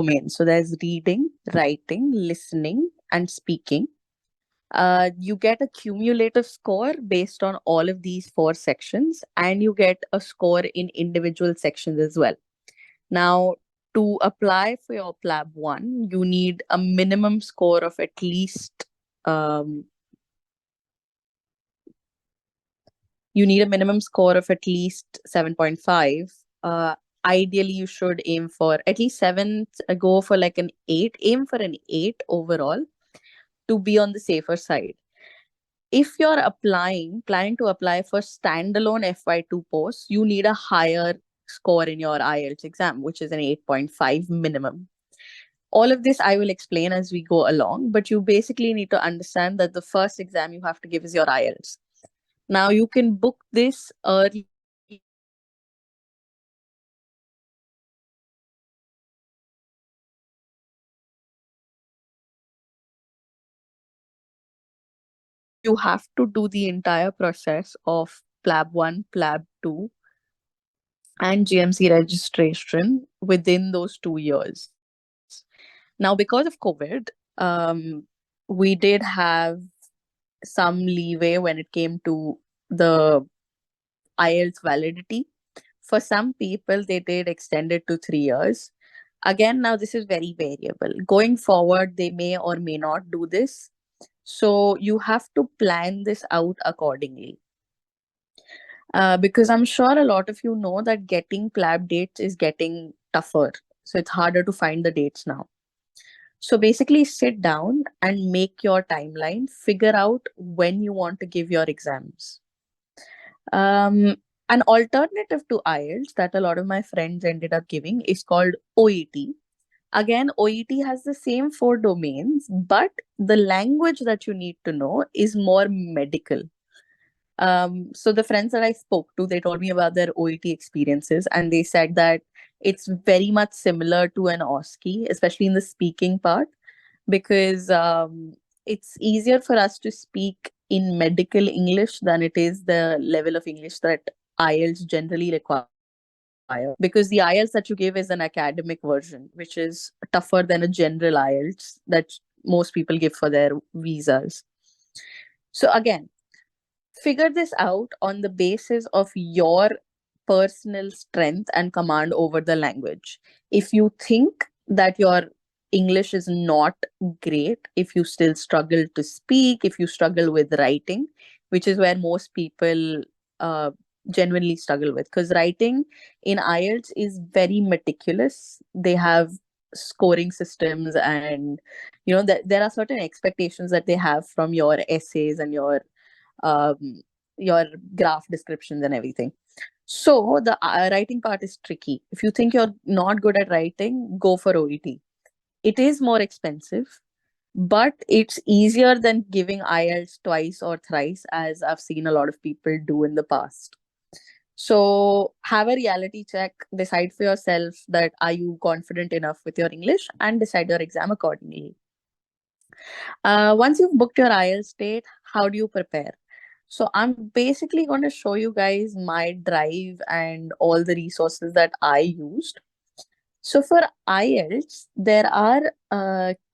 domains. So there's reading, writing, listening, and speaking. You get a cumulative score based on all of these four sections, and you get a score in individual sections as well. Now, to apply for your PLAB 1, you need a minimum score of at least um, 7.5. Ideally, you should aim for at least 7, go for like an 8, aim for an 8 overall to be on the safer side. If you're planning to apply for standalone FY2 posts, you need a higher score in your IELTS exam, which is an 8.5 minimum. All of this I will explain as we go along, but you basically need to understand that the first exam you have to give is your IELTS. Now, you can book this early. You have to do the entire process of PLAB 1, PLAB 2, and GMC registration within those 2 years. Now, because of COVID, we did have some leeway when it came to the IELTS validity. For some people, they did extend it to 3 years. Again, now this is very variable. Going forward, they may or may not do this. So you have to plan this out accordingly. Because I'm sure a lot of you know that getting PLAB dates is getting tougher. So it's harder to find the dates now. So basically, sit down and make your timeline, figure out when you want to give your exams. Um, an alternative to IELTS that a lot of my friends ended up giving is called OET. Again, OET has the same four domains, but the language that you need to know is more medical. So the friends that I spoke to, they told me about their OET experiences, and they said that it's very much similar to an OSCE, especially in the speaking part, because it's easier for us to speak in medical English than it is the level of English that IELTS generally require. Because the IELTS that you give is an academic version, which is tougher than a general IELTS that most people give for their visas. So again, figure this out on the basis of your personal strength and command over the language. If you think that your English is not great, if you still struggle to speak, if you struggle with writing, which is where most people genuinely struggle with, because writing in IELTS is very meticulous. They have scoring systems, and there are certain expectations that they have from your essays and um, your graph descriptions and everything. So the writing part is tricky. If you think you're not good at writing, go for OET. It is more expensive, but it's easier than giving IELTS twice or thrice, as I've seen a lot of people do in the past. So have a reality check, decide for yourself that are you confident enough with your English, and decide your exam accordingly. Once you've booked your IELTS date, how do you prepare? So I'm basically going to show you guys my drive and all the resources that I used. So for IELTS, there are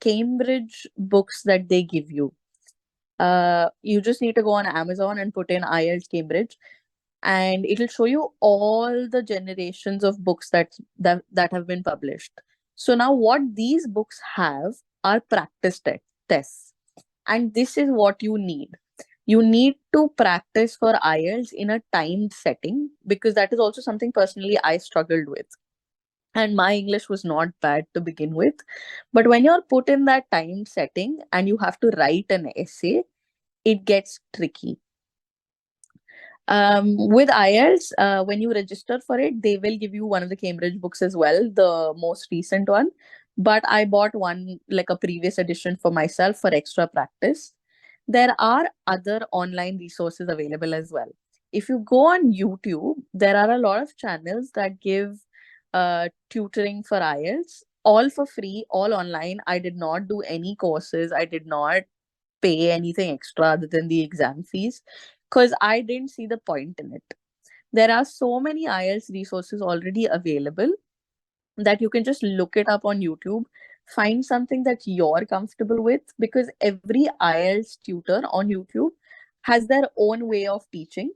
Cambridge books that they give you. You just need to go on Amazon and put in IELTS Cambridge, and it'll show you all the generations of books that have been published. So now what these books have are practice tests, and this is what you need. You need to practice for IELTS in a timed setting, because that is also something personally I struggled with. And my English was not bad to begin with. But when you're put in that timed setting and you have to write an essay, it gets tricky. With IELTS, when you register for it, they will give you one of the Cambridge books as well, the most recent one. But I bought one, like a previous edition, for myself for extra practice. There are other online resources available as well. If you go on YouTube, there are a lot of channels that give tutoring for IELTS, all for free, all online. I did not do any courses. I did not pay anything extra other than the exam fees, because I didn't see the point in it. There are so many IELTS resources already available. that you can just look it up on YouTube, find something that you're comfortable with, because every IELTS tutor on YouTube has their own way of teaching.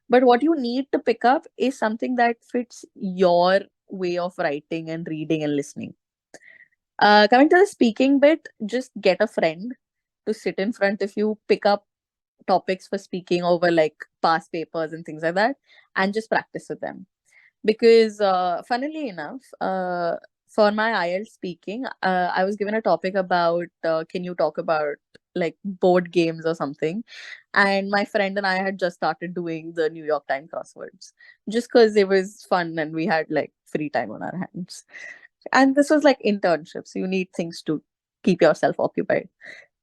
But what you need to pick up is something that fits your way of writing and reading and listening. Coming to the speaking bit, just get a friend to sit in front of you, pick up topics for speaking over like past papers and things like that, and just practice with them. Because funnily enough, for my IELTS speaking, I was given a topic about can you talk about like board games or something, and my friend and I had just started doing the New York Times crosswords just because it was fun and we had like free time on our hands. And this was like internship, so you need things to keep yourself occupied.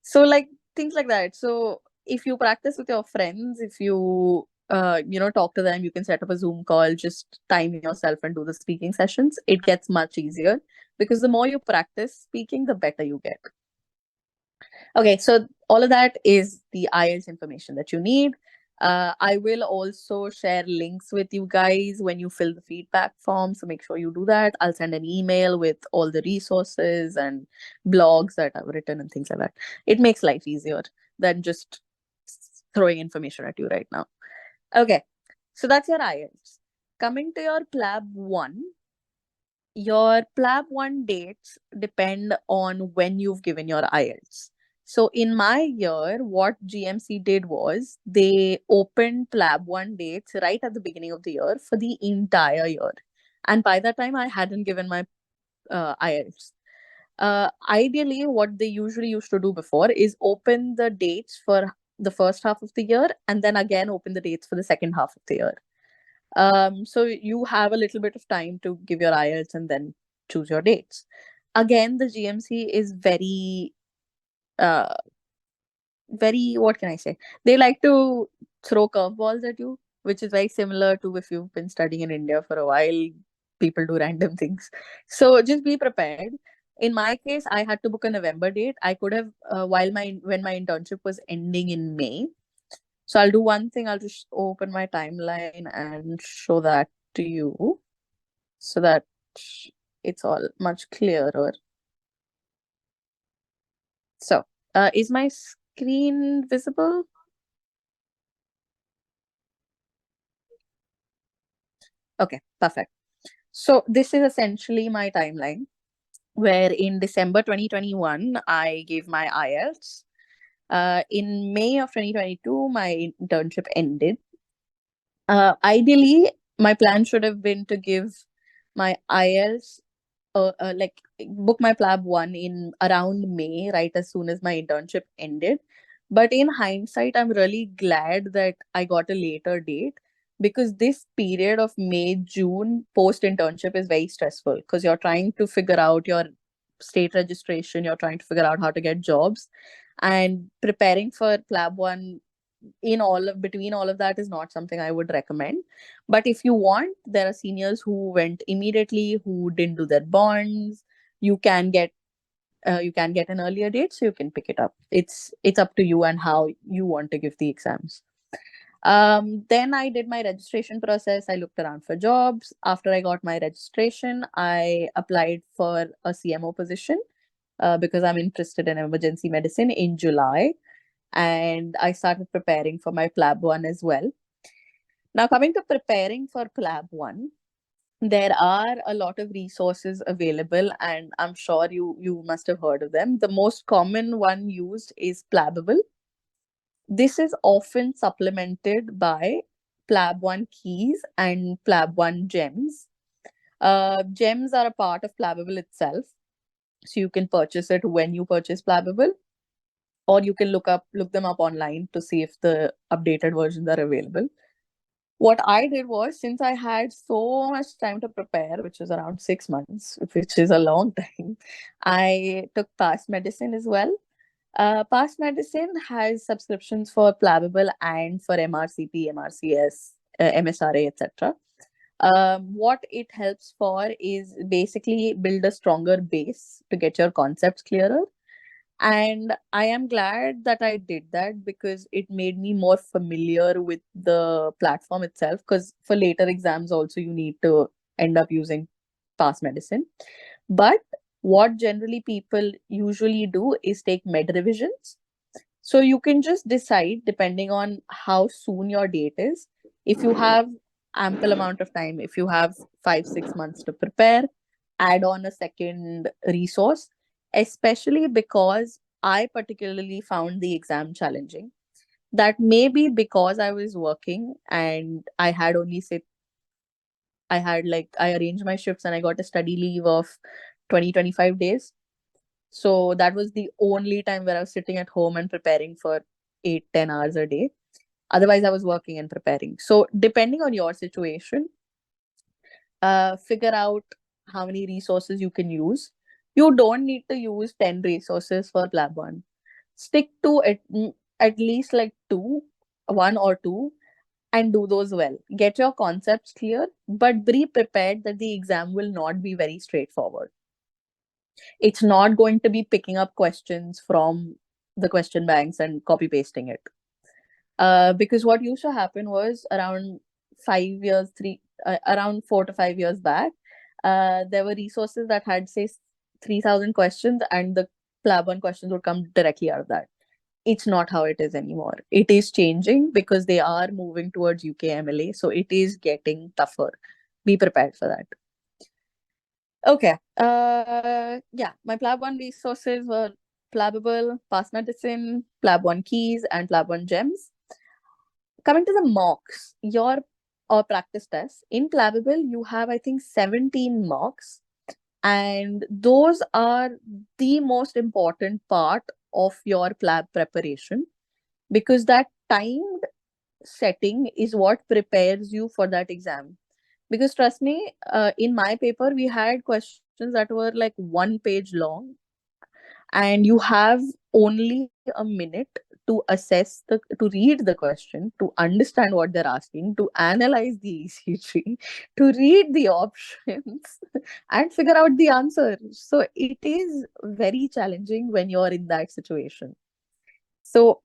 So like things like that. So if you practice with your friends, if you talk to them, you can set up a Zoom call, just time yourself and do the speaking sessions. It gets much easier because the more you practice speaking, the better you get. Okay, so all of that is the IELTS information that you need. I will also share links with you guys when you fill the feedback form, so make sure you do that. I'll send an email with all the resources and blogs that I've written and things like that. It makes life easier than just throwing information at you right now. Okay, so that's your IELTS. Coming to your PLAB 1, your PLAB 1 dates depend on when you've given your IELTS. So in my year, what GMC did was they opened PLAB 1 dates right at the beginning of the year for the entire year. And by that time, I hadn't given my IELTS. Ideally, what they usually used to do before is open the dates for the first half of the year and then again open the dates for the second half of the year. So you have a little bit of time to give your IELTS and then choose your dates. Again, the GMC is uh, very, what can I say? They like to throw curveballs at you, which is very similar to if you've been studying in India for a while, people do random things. So just be prepared. In my case, I had to book a November date. I could have, when my internship was ending in May. So I'll do one thing. I'll just open my timeline and show that to you so that it's all much clearer. So, is my screen visible? Okay, perfect. So this is essentially my timeline where in December 2021, I gave my IELTS. In May of 2022, my internship ended. Ideally, my plan should have been to give my IELTS, like book my PLAB 1 in around May, right as soon as my internship ended. But in hindsight, I'm really glad that I got a later date because this period of May, June post internship is very stressful because you're trying to figure out your state registration, you're trying to figure out how to get jobs, and preparing for PLAB 1 in all of between all of that is not something I would recommend. But if you want, there are seniors who went immediately, who didn't do their bonds. You can get an earlier date, so you can pick it up. It's up to you and how you want to give the exams. Then I did my registration process. I looked around for jobs. After I got my registration, I applied for a CMO position because I'm interested in emergency medicine in July, and I started preparing for my PLAB 1 as well. Now, coming to preparing for PLAB 1, there are a lot of resources available, and I'm sure you must have heard of them. The most common one used is Plabable. This is often supplemented by PLAB 1 keys and PLAB 1 gems. Gems are a part of Plabable itself, so you can purchase it when you purchase Plabable, or you can look them up online to see if the updated versions are available. What I did was, since I had so much time to prepare, which was around 6 months, which is a long time, I took Past Medicine as well. Past Medicine has subscriptions for Plabable and for MRCP, MRCS, MSRA, etc. What it helps for is basically build a stronger base to get your concepts clearer. And I am glad that I did that because it made me more familiar with the platform itself. Because for later exams, also, you need to end up using pass medicine. But what generally people usually do is take med revisions. So you can just decide depending on how soon your date is. If you have ample amount of time, if you have 5 6 months to prepare, add on a second resource, especially because I particularly found the exam challenging. That may be because I was working and I had only say I had like I arranged my shifts and I got a study leave of 20 25 days. So that was the only time where I was sitting at home and preparing for 8 10 hours a day. Otherwise, I was working and preparing. So depending on your situation, figure out how many resources you can use. You don't need to use 10 resources for PLAB 1. Stick to at least like two, one or two, and do those well. Get your concepts clear, but be prepared that the exam will not be very straightforward. It's not going to be picking up questions from the question banks and copy pasting it. Because what used to happen was around 5 years, around 4 to 5 years back, there were resources that had say 3,000 questions, and the PLAB 1 questions would come directly out of that. It's not how it is anymore. It is changing because they are moving towards UK MLA, so it is getting tougher. Be prepared for that. Okay. Yeah, my PLAB 1 resources were Plabbable, Pass Medicine, PLAB 1 Keys, and PLAB 1 Gems. Coming to the mocks, your or practice tests in Plabbable, you have I think 17 mocks, and those are the most important part of your PLAB preparation because that timed setting is what prepares you for that exam. Because trust me, in my paper, we had questions that were like 1 page long, and you have only a minute to assess to read the question, to understand what they're asking, to analyze the ECG, to read the options, and figure out the answer. So it is very challenging when you're in that situation. So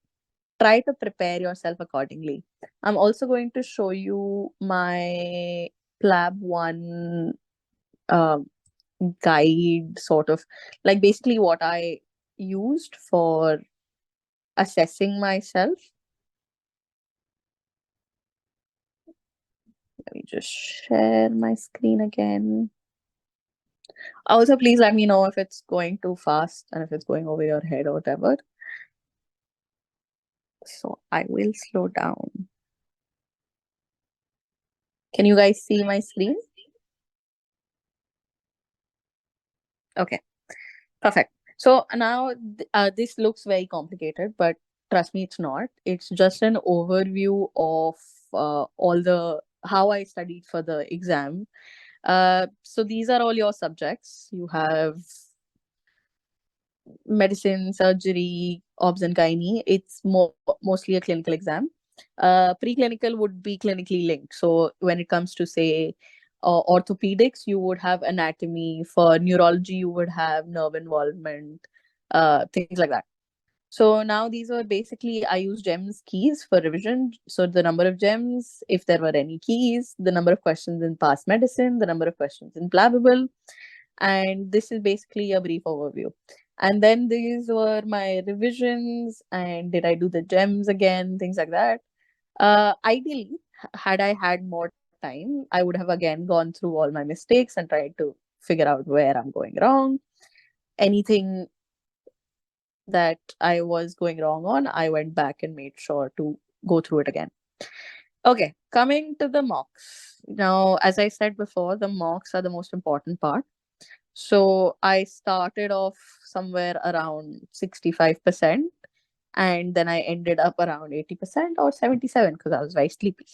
try to prepare yourself accordingly. I'm also going to show you my PLAB 1 uh, guide, sort of like basically what I used for assessing myself. Let me just share my screen again. Also, please let me know if it's going too fast and if it's going over your head or whatever. So I will slow down. Can you guys see my screen? Okay, perfect. So now this looks very complicated, but trust me, it's not. It's just an overview of all the how I studied for the exam. So these are all your subjects. You have medicine, surgery, obs and gynae. It's mostly a clinical exam. Preclinical would be clinically linked. So when it comes to say orthopedics, you would have anatomy. For neurology, you would have nerve involvement, things like that. So now these were basically I use gems keys for revision. So the number of gems, if there were any keys, the number of questions in past medicine, the number of questions in Plabbable, and this is basically a brief overview. And then these were my revisions, and did I do the gems again, things like that. Ideally, had I had more time, I would have again gone through all my mistakes and tried to figure out where I'm going wrong. Anything that I was going wrong on, I went back and made sure to go through it again. Okay, coming to the mocks. Now, as I said before, the mocks are the most important part. So I started off somewhere around 65%, and then I ended up around 80% or 77 because I was very sleepy.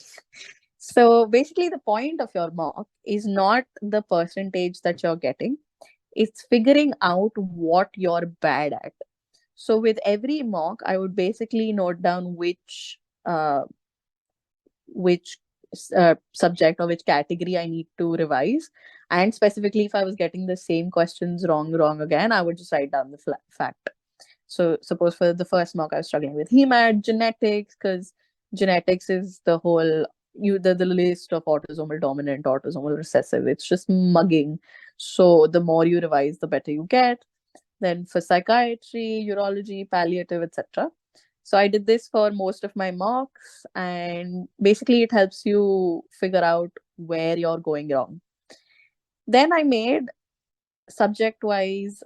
So basically, the point of your mock is not the percentage that you're getting, it's figuring out what you're bad at. So with every mock, I would basically note down which subject or which category I need to revise. And specifically, if I was getting the same questions wrong again, I would just write down the fact. So suppose for the first mock, I was struggling with hemat, genetics, because genetics is the whole the list of autosomal dominant, autosomal recessive. It's just mugging. So the more you revise, the better you get. Then for psychiatry, urology, palliative, etc. So I did this for most of my mocks, and basically it helps you figure out where you're going wrong. Then I made subject wise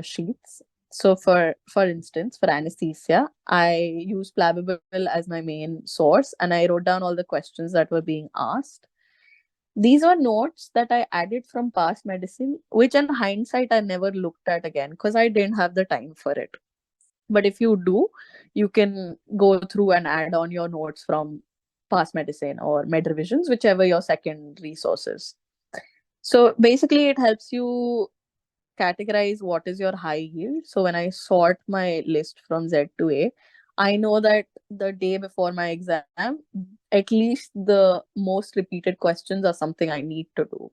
sheets. So for instance, for anesthesia, I use Plabbable as my main source, and I wrote down all the questions that were being asked. These were notes that I added from past medicine, which in hindsight I never looked at again because I didn't have the time for it. But if you do, you can go through and add on your notes from past medicine or med revisions, whichever your second resource is. So basically, it helps you categorize what is your high yield. So when I sort my list from Z to A, I know that the day before my exam, at least the most repeated questions are something I need to do.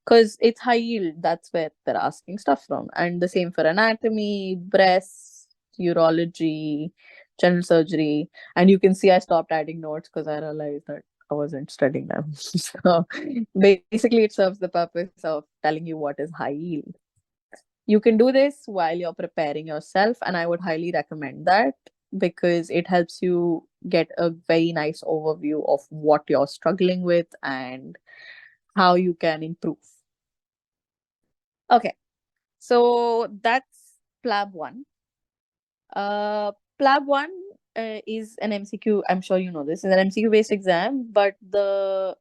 Because it's high yield, that's where they're asking stuff from. And the same for anatomy, breast, urology, general surgery. And you can see I stopped adding notes because I realized that I wasn't studying them. So basically, it serves the purpose of telling you what is high yield. You can do this while you're preparing yourself, and I would highly recommend that because it helps you get a very nice overview of what you're struggling with and how you can improve. Okay, so that's PLAB 1. PLAB 1 is an MCQ. I'm sure you know this is an MCQ based exam, but the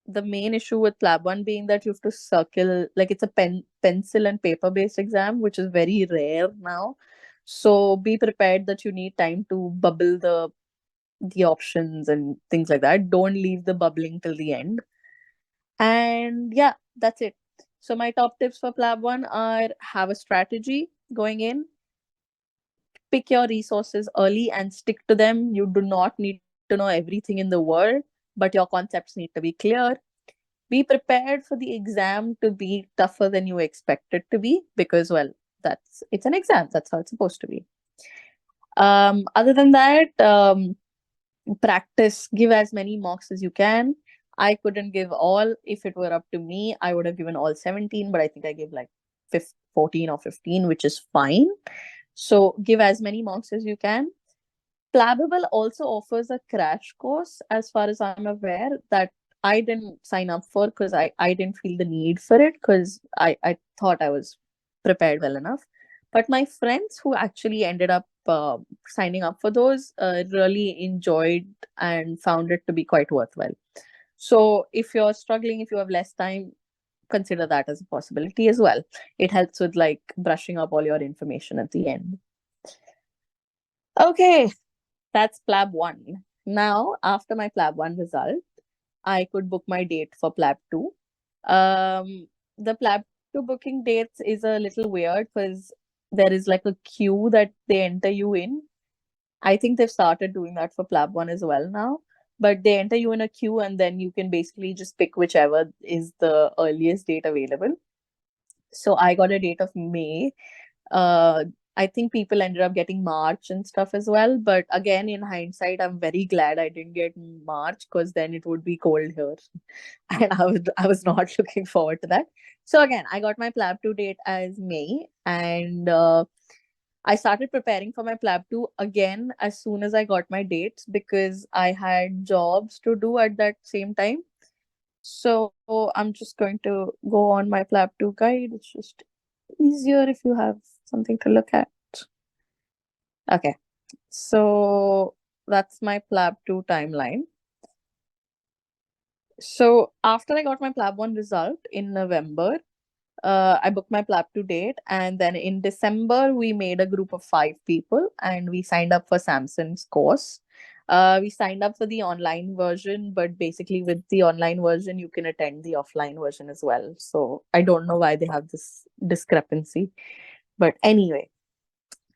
main issue with PLAB 1 being that you have to circle, like it's a pencil and paper based exam, which is very rare now. So be prepared that you need time to bubble the options and things like that. Don't leave the bubbling till the end. And yeah, that's it. So my top tips for PLAB 1 are: have a strategy going in, pick your resources early and stick to them. You do not need to know everything in the world, but your concepts need to be clear. Be prepared for the exam to be tougher than you expect it to be because, well, it's an exam. That's how it's supposed to be. Other than that, practice, give as many mocks as you can. I couldn't give all. If it were up to me, I would have given all 17, but I think I gave like 14 or 15, which is fine. So give as many mocks as you can. Plabbable also offers a crash course, as far as I'm aware, that I didn't sign up for because I didn't feel the need for it because I thought I was prepared well enough. But my friends who actually ended up signing up for those really enjoyed and found it to be quite worthwhile. So if you're struggling, if you have less time, consider that as a possibility as well. It helps with like brushing up all your information at the end. Okay, that's PLAB 1. Now, after my PLAB 1 result, I could book my date for PLAB 2. The PLAB 2 booking dates is a little weird because there is like a queue that they enter you in. I think they've started doing that for PLAB 1 as well now. But they enter you in a queue and then you can basically just pick whichever is the earliest date available. So I got a date of May. Uh, I think people ended up getting March and stuff as well. But again, in hindsight, I'm very glad I didn't get March because then it would be cold here, and I was not looking forward to that. So again, I got my PLAB 2 date as May, and I started preparing for my PLAB 2 again as soon as I got my dates because I had jobs to do at that same time. So I'm just going to go on my PLAB 2 guide. It's just easier if you have something to look at. Okay, so that's my PLAB 2 timeline. So after I got my PLAB 1 result in November, I booked my PLAB 2 date, and then in December we made a group of 5 people and we signed up for Samson's course. We signed up for the online version, but basically with the online version you can attend the offline version as well. So I don't know why they have this discrepancy, but anyway.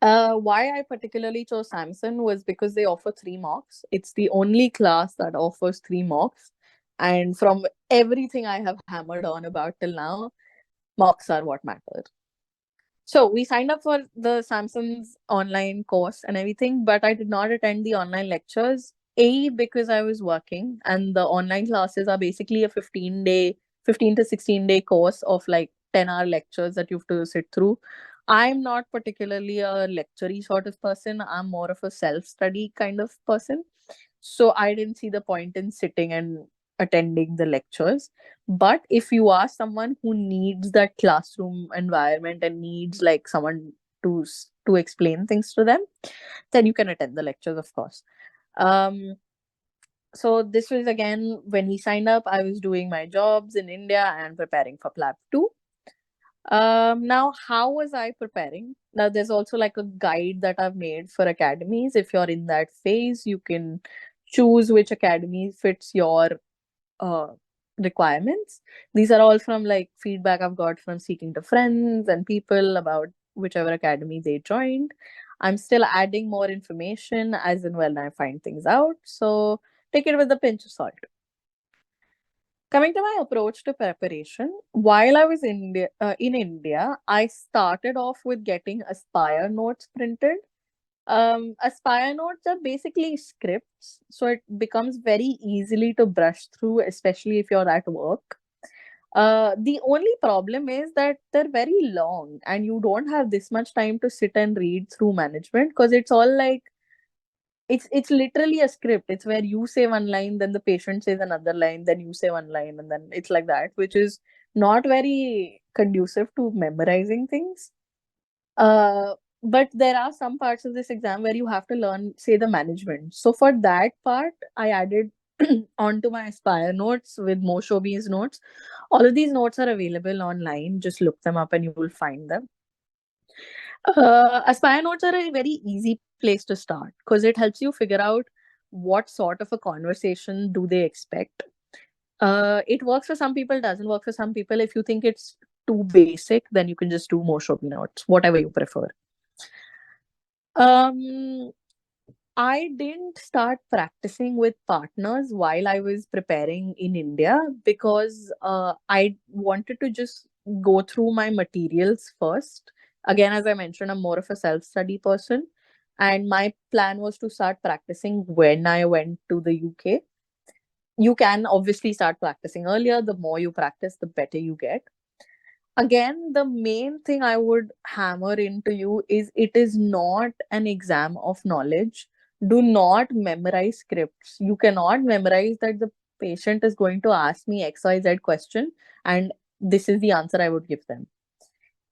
Why I particularly chose Samson was because they offer 3 mocks. It's the only class that offers 3 mocks. And from everything I have hammered on about till now, mocks are what matter. So we signed up for the Samsung's online course and everything, but I did not attend the online lectures. A, because I was working, and the online classes are basically a 15 to 16 day course of like 10-hour lectures that you have to sit through. I'm not particularly a lectury sort of person. I'm more of a self-study kind of person. So I didn't see the point in sitting and attending the lectures. But if you are someone who needs that classroom environment and needs like someone to explain things to them, then you can attend the lectures, of course. Um, so this was again when we signed up, I was doing my jobs in India and preparing for PLAB 2. Now, how was I preparing? Now, there's also like a guide that I've made for academies. If you're in that phase, you can choose which academy fits your uh, requirements. These are all from like feedback I've got from speaking to friends and people about whichever academy they joined. I'm still adding more information as and when I find things out. So take it with a pinch of salt. Coming to my approach to preparation, while I was in India, I started off with getting Aspire notes printed. Aspire notes are basically scripts, so it becomes very easily to brush through, especially if you're at work. The only problem is that they're very long, and you don't have this much time to sit and read through management because it's all like it's literally a script. It's where you say one line, then the patient says another line, then you say one line, and then it's like that, which is not very conducive to memorizing things. But there are some parts of this exam where you have to learn, say, the management. So for that part, I added onto my Aspire notes with Moshobi's notes. All of these notes are available online. Just look them up and you will find them. Aspire notes are a very easy place to start because it helps you figure out what sort of a conversation do they expect. It works for some people, doesn't work for some people. If you think it's too basic, then you can just do Moshobi notes, whatever you prefer. Um, I didn't start practicing with partners while I was preparing in India because I wanted to just go through my materials first. Again, as I mentioned, I'm more of a self study person. And my plan was to start practicing when I went to the UK. You can obviously start practicing earlier. The more you practice, the better you get. Again, the main thing I would hammer into you is it is not an exam of knowledge. Do not memorize scripts. You cannot memorize that the patient is going to ask me XYZ question and this is the answer I would give them.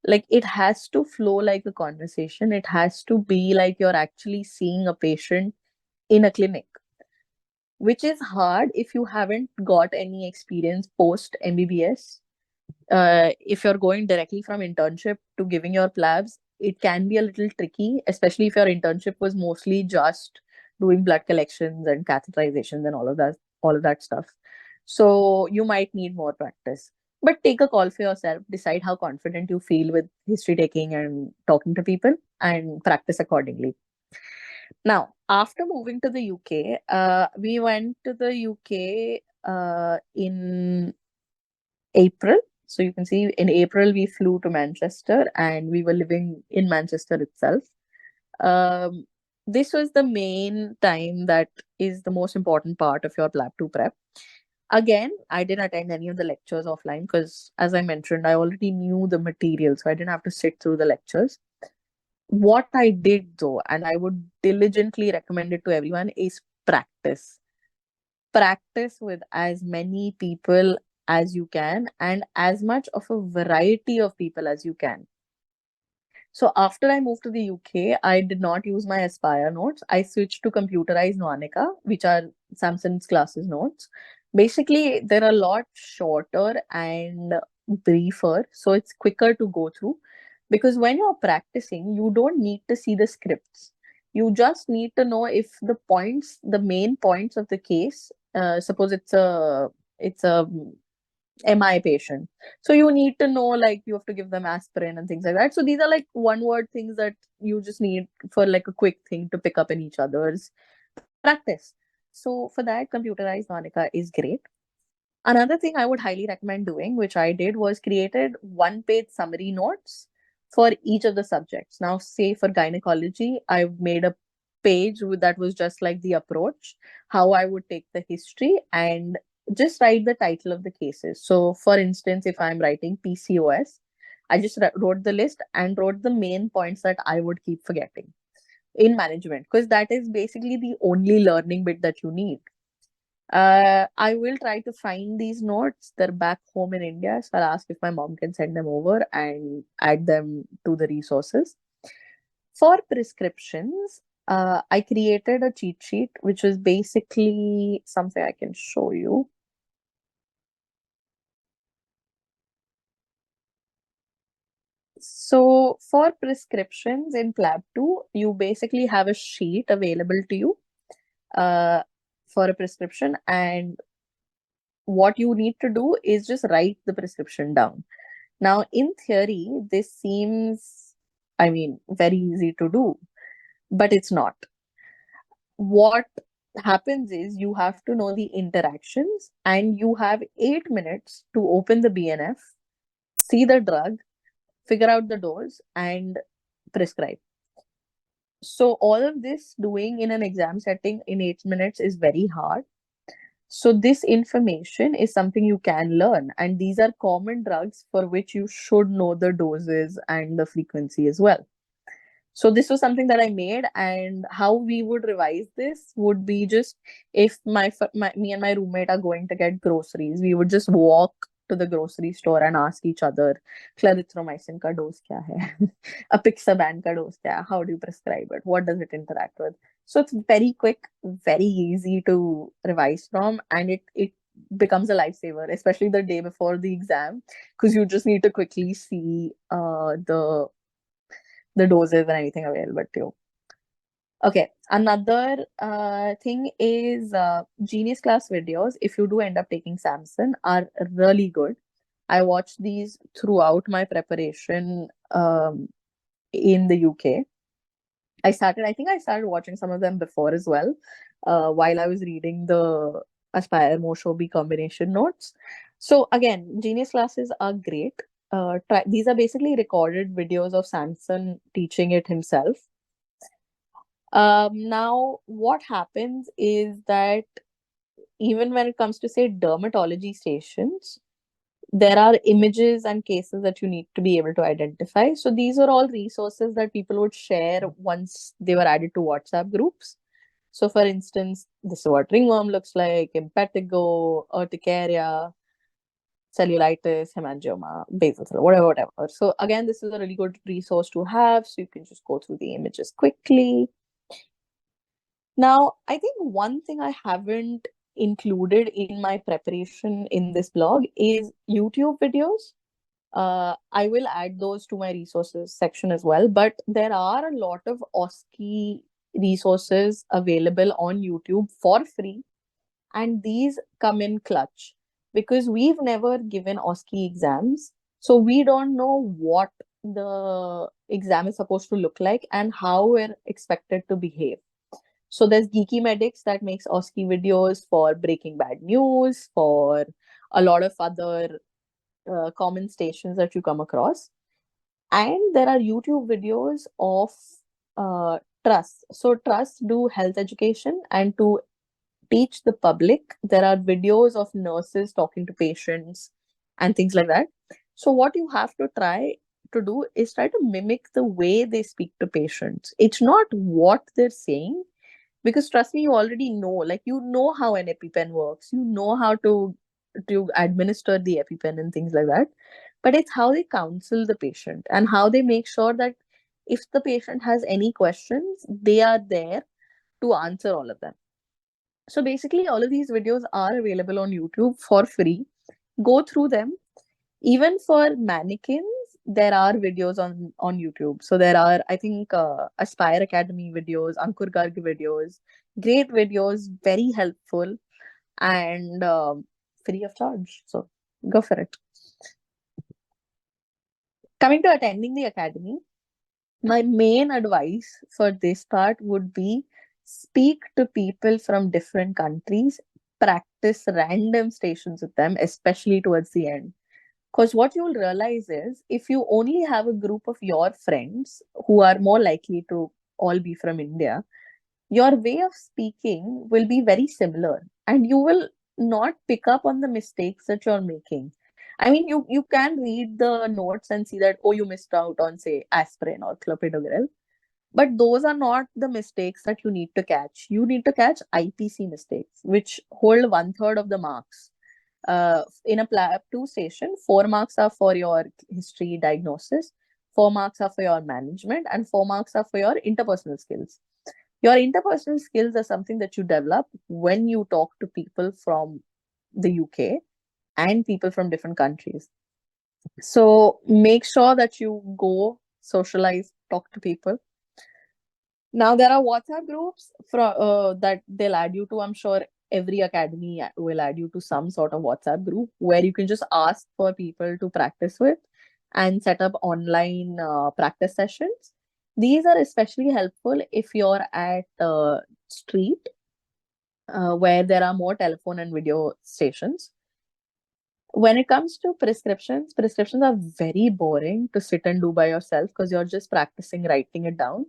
Like it has to flow like a conversation. It has to be like you're actually seeing a patient in a clinic, which is hard if you haven't got any experience post MBBS. If you're going directly from internship to giving your PLABs, it can be a little tricky, especially if your internship was mostly just doing blood collections and catheterizations and all of that stuff. So you might need more practice. But take a call for yourself, decide how confident you feel with history taking and talking to people, and practice accordingly. Now, after moving to the UK, we went to the UK in April. So you can see in April we flew to Manchester and we were living in Manchester itself. Um, this was the main time that is the most important part of your PLAB 2 prep. Again, I didn't attend any of the lectures offline because, as I mentioned, I already knew the material, so I didn't have to sit through the lectures. What I did though, and I would diligently recommend it to everyone, is practice. Practice with as many people as you can and as much of a variety of people as you can. So after I moved to the UK, I did not use my Aspire notes. I switched to computerized Noanica, which are Samson's classes notes. Basically, they're a lot shorter and briefer, so it's quicker to go through. Because when you're practicing, you don't need to see the scripts. You just need to know if the points, the main points of the case, suppose it's a MI patient. So you need to know like you have to give them aspirin and things like that. So these are like one word things that you just need for like a quick thing to pick up in each other's practice. So for that, computerized Monica is great. Another thing I would highly recommend doing, which I did, was created one-page summary notes for each of the subjects. Now, say for gynecology, I've made a page that was just like the approach, how I would take the history and just write the title of the cases. So, for instance, if I'm writing PCOS, I just wrote the list and wrote the main points that I would keep forgetting in management, because that is basically the only learning bit that you need. I will try to find these notes. They're back home in India, so I'll ask if my mom can send them over and add them to the resources. For prescriptions, I created a cheat sheet, which was basically something I can show you. So for prescriptions in PLAB 2, you basically have a sheet available to you uh, for a prescription, and what you need to do is just write the prescription down. Now, in theory, this seems, I mean, very easy to do, but it's not. What happens is you have to know the interactions, and you have 8 minutes to open the BNF, see the drug, figure out the dose, and prescribe. So, all of this doing in an exam setting in 8 minutes is very hard. So, this information is something you can learn, and these are common drugs for which you should know the doses and the frequency as well. So this was something that I made, and how we would revise this would be just if me and my roommate are going to get groceries, we would just walk to the grocery store and ask each other, clarithromycin ka dose kya hai? Apixaban ka dose kya hai? How do you prescribe it? What does it interact with? So it's very quick, very easy to revise from, and it becomes a lifesaver, especially the day before the exam, because you just need to quickly see the doses and anything available to you. Okay, another thing is Genius class videos, if you do end up taking Samson, are really good. I watched these throughout my preparation in the UK. I think I started watching some of them before as well, while I was reading the Aspire Moshobi combination notes. So again, Genius classes are great. These are basically recorded videos of Samson teaching it himself. Now, what happens is that even when it comes to, say, dermatology stations, there are images and cases that you need to be able to identify. So these are all resources that people would share once they were added to WhatsApp groups. So, for instance, this is what ringworm looks like, impetigo, urticaria, cellulitis, hemangioma, basal cell, whatever. So, again, this is a really good resource to have. So, you can just go through the images quickly. Now, I think one thing I haven't included in my preparation in this blog is YouTube videos. I will add those to my resources section as well, but there are a lot of OSCE resources available on YouTube for free, and these come in clutch because we've never given OSCE exams, so we don't know what the exam is supposed to look like and how we're expected to behave. So there's Geeky Medics that makes OSCE videos for Breaking Bad News, for a lot of other common stations that you come across. And there are YouTube videos of Trust. So Trust do health education, and to teach the public, there are videos of nurses talking to patients and things like that. So what you have to try to do is try to mimic the way they speak to patients. It's not what they're saying, because trust me, you already know, like, you know how an EpiPen works, you know how to administer the EpiPen and things like that, but it's how they counsel the patient and how they make sure that if the patient has any questions, they are there to answer all of them. So basically, all of these videos are available on YouTube for free. Go through them. Even for mannequins, there are videos on YouTube. So there are, I think, Aspire Academy videos, Ankur Garg videos, great videos, very helpful, and free of charge. So go for it. Coming to attending the academy, my main advice for this part would be speak to people from different countries, practice random stations with them, especially towards the end. Because what you'll realize is if you only have a group of your friends who are more likely to all be from India, your way of speaking will be very similar, and you will not pick up on the mistakes that you're making. I mean, you can read the notes and see that, oh, you missed out on, say, aspirin or clopidogrel. But those are not the mistakes that you need to catch. You need to catch IPC mistakes, which hold one third of the marks. In a PLAB 2 station, 4 marks are for your history diagnosis, 4 marks are for your management, and 4 marks are for your interpersonal skills. Your interpersonal skills are something that you develop when you talk to people from the UK and people from different countries. So make sure that you go socialize, talk to people. Now there are WhatsApp groups that they'll add you to. I'm sure every academy will add you to some sort of WhatsApp group where you can just ask for people to practice with and set up online practice sessions. These are especially helpful if you're at street where there are more telephone and video stations. When it comes to prescriptions are very boring to sit and do by yourself because you're just practicing writing it down.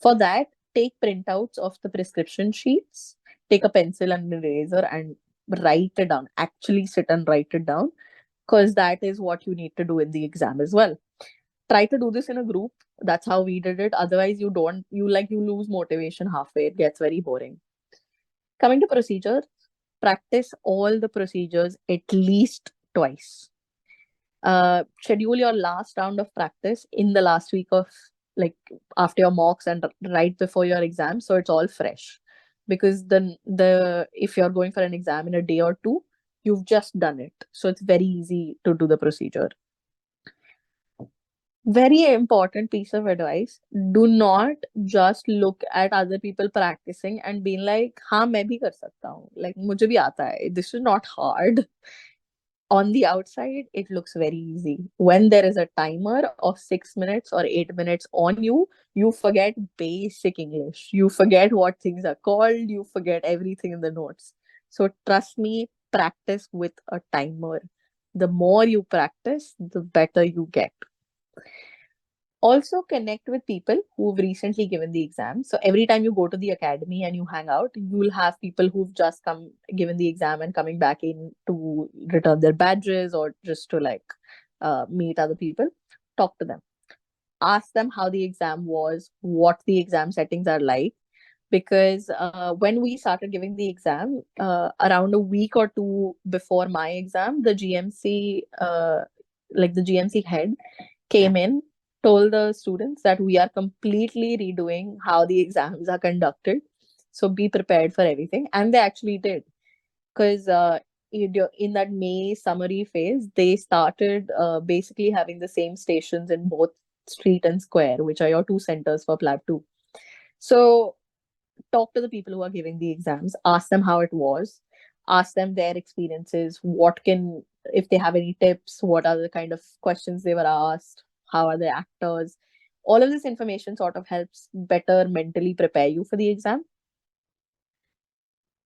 For that, take printouts of the prescription sheets, take a pencil and an eraser and write it down. Actually sit and write it down because that is what you need to do in the exam as well. Try to do this in a group. That's how we did it. Otherwise, you lose motivation halfway. It gets very boring. Coming to procedure, practice all the procedures at least twice. Schedule your last round of practice in the last week of, like, after your mocks and right before your exam, so it's all fresh. Because the if you're going for an exam in a day or two, you've just done it, so it's very easy to do the procedure. Very important piece of advice: do not just look at other people practicing and being like, हाँ मैं भी कर सकता हूँ, like मुझे भी आता है, this is not hard. On the outside, it looks very easy. When there is a timer of 6 minutes or 8 minutes on you, you forget basic English. You forget what things are called. You forget everything in the notes. So trust me, practice with a timer. The more you practice, the better you get. Also connect with people who've recently given the exam. So every time you go to the academy and you hang out, you'll have people who've just given the exam and coming back in to return their badges or just to meet other people. Talk to them. Ask them how the exam was, what the exam settings are like. Because when we started giving the exam, around a week or two before my exam, the GMC head came in, told the students that we are completely redoing how the exams are conducted. So be prepared for everything. And they actually did. Because in that May summary phase, they started basically having the same stations in both street and square, which are your two centers for PLAB 2. So talk to the people who are giving the exams, ask them how it was, ask them their experiences, if they have any tips, what are the kind of questions they were asked, how are the actors. All of this information sort of helps better mentally prepare you for the exam.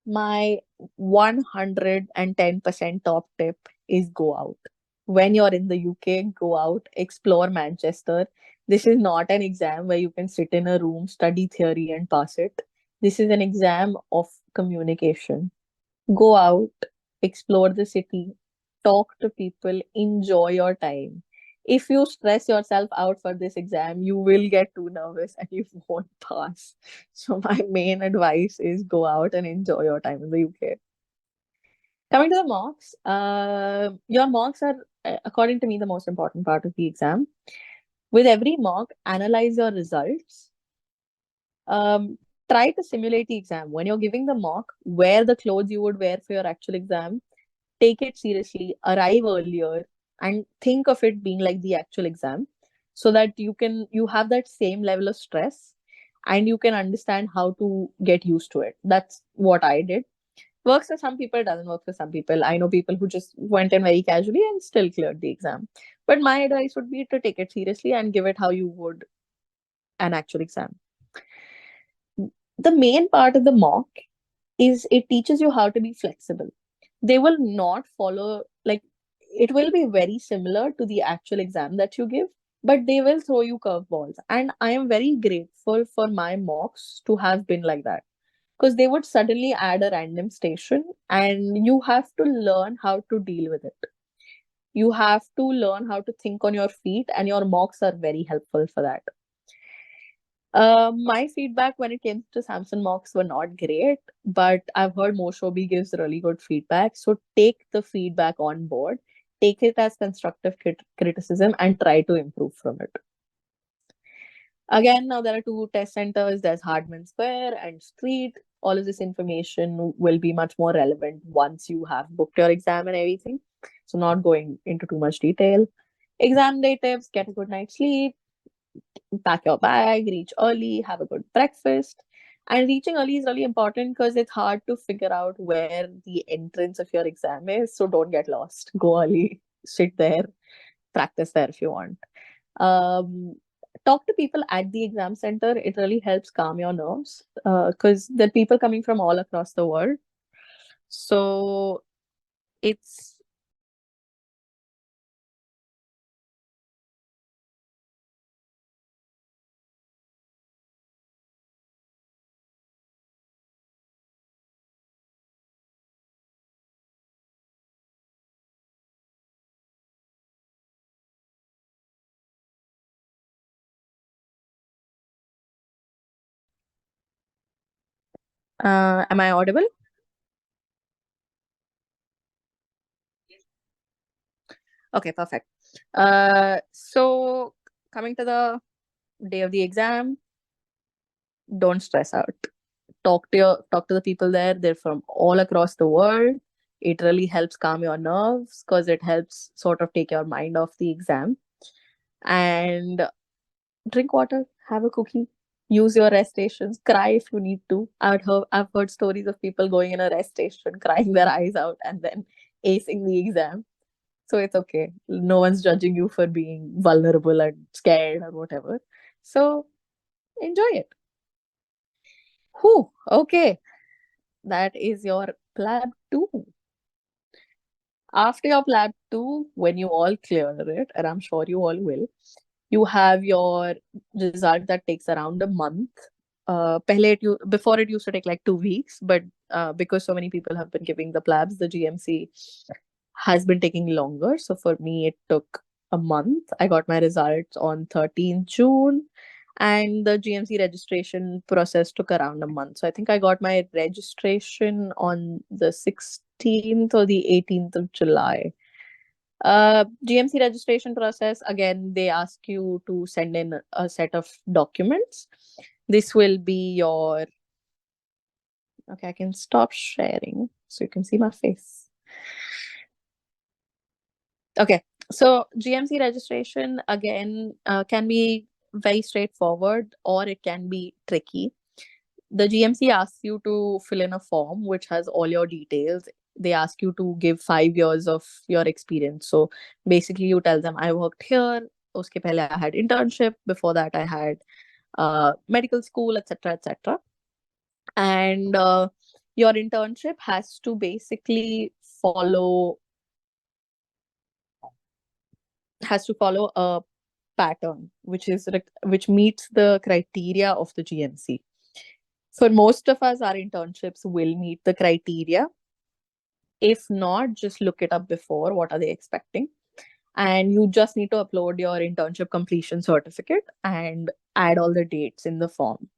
My 110% top tip is go out. When you're in the UK, go out, explore Manchester. This is not an exam where you can sit in a room, study theory, and pass it. This is an exam of communication. Go out, explore the city, talk to people, enjoy your time. If you stress yourself out for this exam, you will get too nervous and you won't pass. So my main advice is go out and enjoy your time in the UK. Coming to the mocks, your mocks are, according to me, the most important part of the exam. With every mock, analyze your results. Try to simulate the exam. When you're giving the mock, wear the clothes you would wear for your actual exam. Take it seriously, arrive earlier, and think of it being like the actual exam so that you have that same level of stress and you can understand how to get used to it. That's what I did. Works for some people, doesn't work for some people. I know people who just went in very casually and still cleared the exam. But my advice would be to take it seriously and give it how you would an actual exam. The main part of the mock is it teaches you how to be flexible. They will not follow, like, it will be very similar to the actual exam that you give, but they will throw you curveballs. And I am very grateful for my mocks to have been like that, because they would suddenly add a random station and you have to learn how to deal with it. You have to learn how to think on your feet, and your mocks are very helpful for that. My feedback when it came to Samson mocks were not great, but I've heard Moshobi gives really good feedback. So take the feedback on board, take it as constructive criticism, and try to improve from it. Again, now there are two test centers. There's Hardman Square and Street. All of this information will be much more relevant once you have booked your exam and everything. So not going into too much detail. Exam day tips: get a good night's sleep, pack your bag, reach early, have a good breakfast. And reaching early is really important because it's hard to figure out where the entrance of your exam is. So don't get lost. Go early, sit there, practice there if you want. Um, Talk to people at the exam center. It really helps calm your nerves because there are people coming from all across the world. So it's am I audible? Okay, perfect. So coming to the day of the exam, don't stress out. Talk to the people there. They're from all across the world. It really helps calm your nerves because it helps sort of take your mind off the exam. And drink water, have a cookie, use your rest stations, cry if you need to. I've heard stories of people going in a rest station, crying their eyes out, and then acing the exam. So it's okay. No one's judging you for being vulnerable and scared or whatever. So enjoy it. Whew, okay. That is your PLAB 2. After your PLAB 2, when you all clear it, and I'm sure you all will, you have your result that takes around a month. Before it used to take like 2 weeks, but because so many people have been giving the PLABs, the GMC has been taking longer. So for me, it took a month. I got my results on 13th June, and the GMC registration process took around a month. So I think I got my registration on the 16th or the 18th of July. GMC registration process, again, they ask you to send in a set of documents. This will be your, okay, I can stop sharing so you can see my face. Okay, so GMC registration again can be very straightforward or it can be tricky. The GMC asks you to fill in a form which has all your details. They ask you to give 5 years of your experience. So basically, you tell them, I worked here. Uske pehle I had internship. Before that, I had medical school, etc., etc. And your internship follow has to follow a pattern which meets the criteria of the GMC. For most of us, our internships will meet the criteria. If not, just look it up before. What are they expecting? And you just need to upload your internship completion certificate and add all the dates in the form.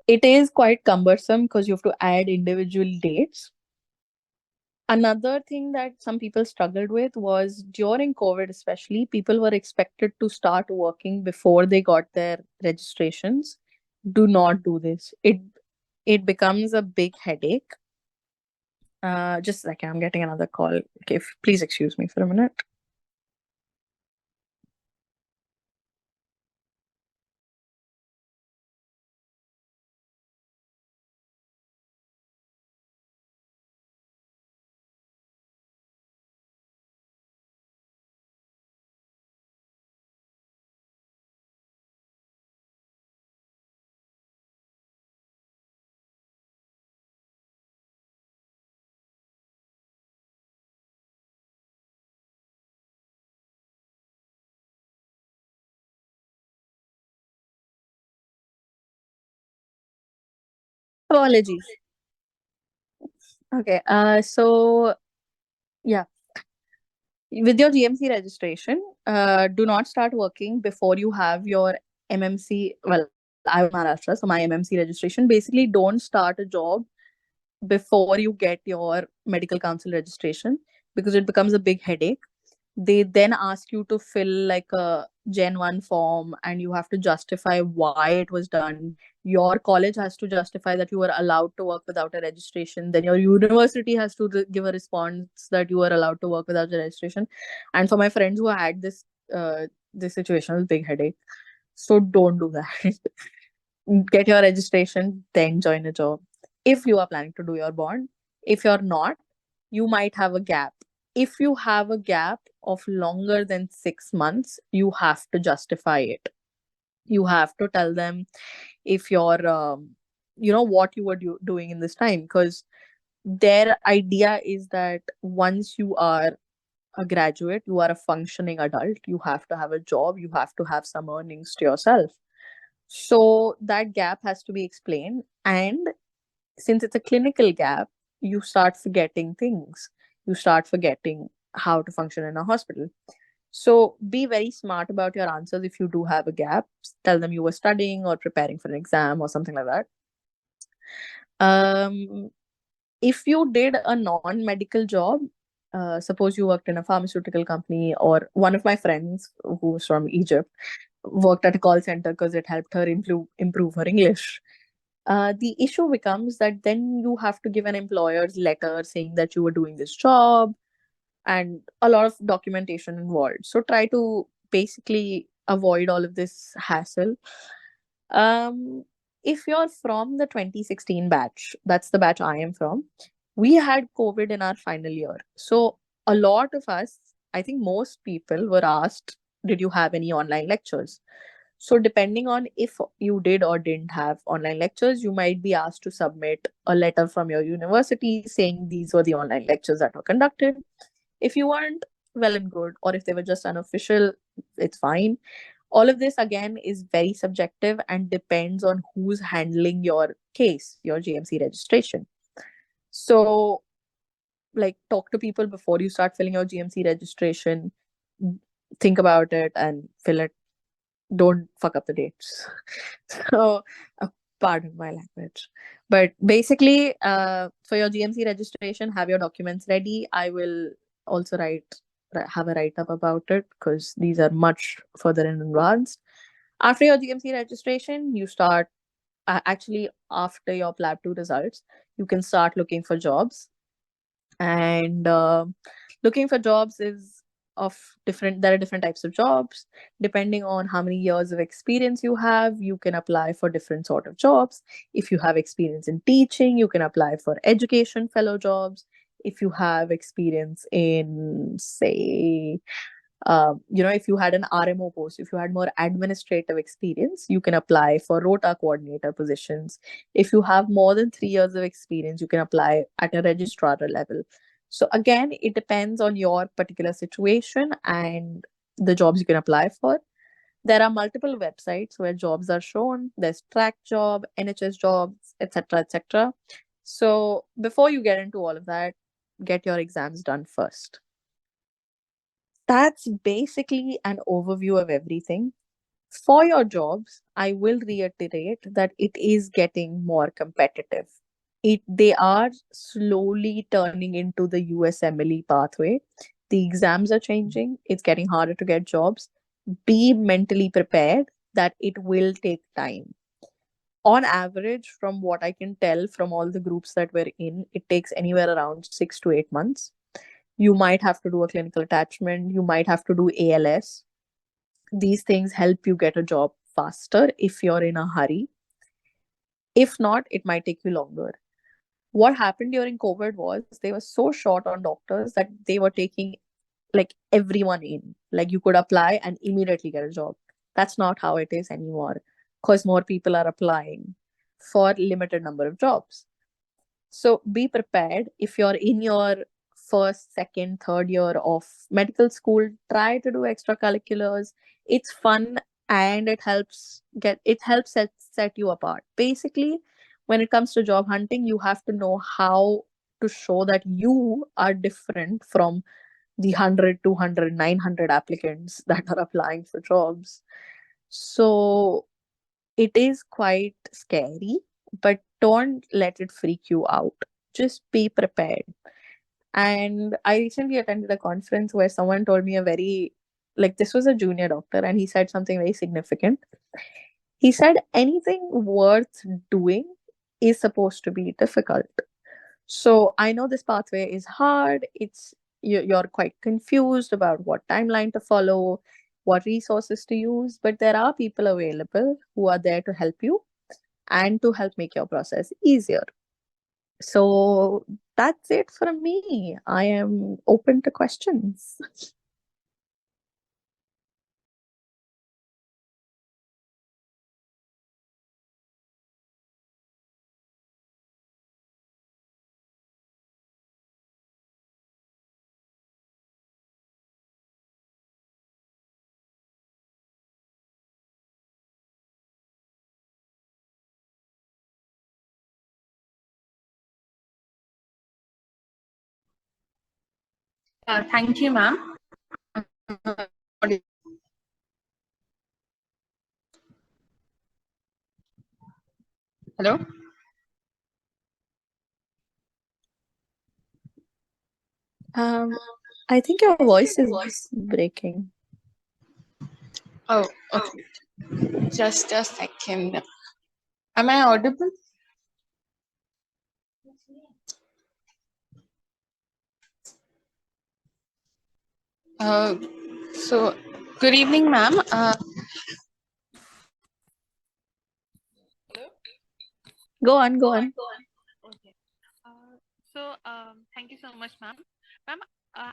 It is quite cumbersome because you have to add individual dates. Another thing that some people struggled with was during COVID, especially, people were expected to start working before they got their registrations. Do not do this. It becomes a big headache. Just a second, I'm getting another call. Okay, please excuse me for a minute. Apologies. Okay. So yeah. With your GMC registration, do not start working before you have your MMC. Well, I was in Maharashtra, so my MMC registration. Basically, don't start a job before you get your medical council registration because it becomes a big headache. They then ask you to fill like a Gen 1 form and you have to justify why it was done. Your college has to justify that you were allowed to work without a registration. Then your university has to give a response that you were allowed to work without a registration. And for my friends who had this situation, it was a big headache. So don't do that. Get your registration, then join a job. If you are planning to do your bond, if you're not, you might have a gap. If you have a gap of longer than 6 months, you have to justify it. You have to tell them if you're, what you were doing in this time. Because their idea is that once you are a graduate, you are a functioning adult, you have to have a job, you have to have some earnings to yourself. So that gap has to be explained. And since it's a clinical gap, you start forgetting things. You start forgetting how to function in a hospital. So be very smart about your answers if you do have a gap. Tell them you were studying or preparing for an exam or something like that. Um, if you did a non-medical job, suppose you worked in a pharmaceutical company, or one of my friends who's from Egypt worked at a call center because it helped her improve her English. The issue becomes that then you have to give an employer's letter saying that you were doing this job and a lot of documentation involved. So try to basically avoid all of this hassle. Um, if you're from the 2016 batch, that's the batch I am from, we had COVID in our final year. So a lot of us, I think most people were asked, did you have any online lectures? So depending on if you did or didn't have online lectures, you might be asked to submit a letter from your university saying these were the online lectures that were conducted. If you weren't, well and good, or if they were just unofficial, it's fine. All of this again is very subjective and depends on who's handling your case, your GMC registration. So, like, talk to people before you start filling your GMC registration. Think about it and fill it. Don't fuck up the dates. So, pardon my language. But basically, for your GMC registration, have your documents ready. I will also have a write up about it because these are much further in advance. After your GMC registration, you start actually after your PLAB 2 results, you can start looking for jobs. And looking for jobs is of different, there are different types of jobs. Depending on how many years of experience you have, you can apply for different sort of jobs. If you have experience in teaching, you can apply for education fellow jobs. If you have experience in, say, if you had an RMO post, if you had more administrative experience, you can apply for rota coordinator positions. If you have more than 3 years of experience, you can apply at a registrar level. So again, it depends on your particular situation and the jobs you can apply for. There are multiple websites where jobs are shown. There's track job, NHS jobs, etc., etc. So before you get into all of that, get your exams done first. That's basically an overview of everything. For your jobs, I will reiterate that it is getting more competitive. They are slowly turning into the USMLE pathway. The exams are changing. It's getting harder to get jobs. Be mentally prepared that it will take time. On average, from what I can tell from all the groups that we're in, it takes anywhere around 6 to 8 months. You might have to do a clinical attachment, you might have to do ALS. These things help you get a job faster if you're in a hurry. If not, it might take you longer. What happened during COVID was they were so short on doctors that they were taking like everyone in. Like you could apply and immediately get a job. That's not how it is anymore because more people are applying for limited number of jobs. So be prepared. If you're in your first, second, third year of medical school, try to do extracurriculars. It's fun and it helps set you apart. Basically, when it comes to job hunting, you have to know how to show that you are different from the 100, 200, 900 applicants that are applying for jobs. So it is quite scary, but don't let it freak you out. Just be prepared. And I recently attended a conference where someone told me a very, like, this was a junior doctor, and he said something very significant. He said, anything worth doing is supposed to be difficult. So I know this pathway is hard. You're quite confused about what timeline to follow, what resources to use, but there are people available who are there to help you and to help make your process easier. So that's it from me. I am open to questions. Thank you, ma'am. Hello. Um, I think your voice is breaking. Oh, okay. Just a second. Am I audible? Uh, so, good evening, ma'am. Go on, go on. Okay. Thank you so much, ma'am. Ma'am,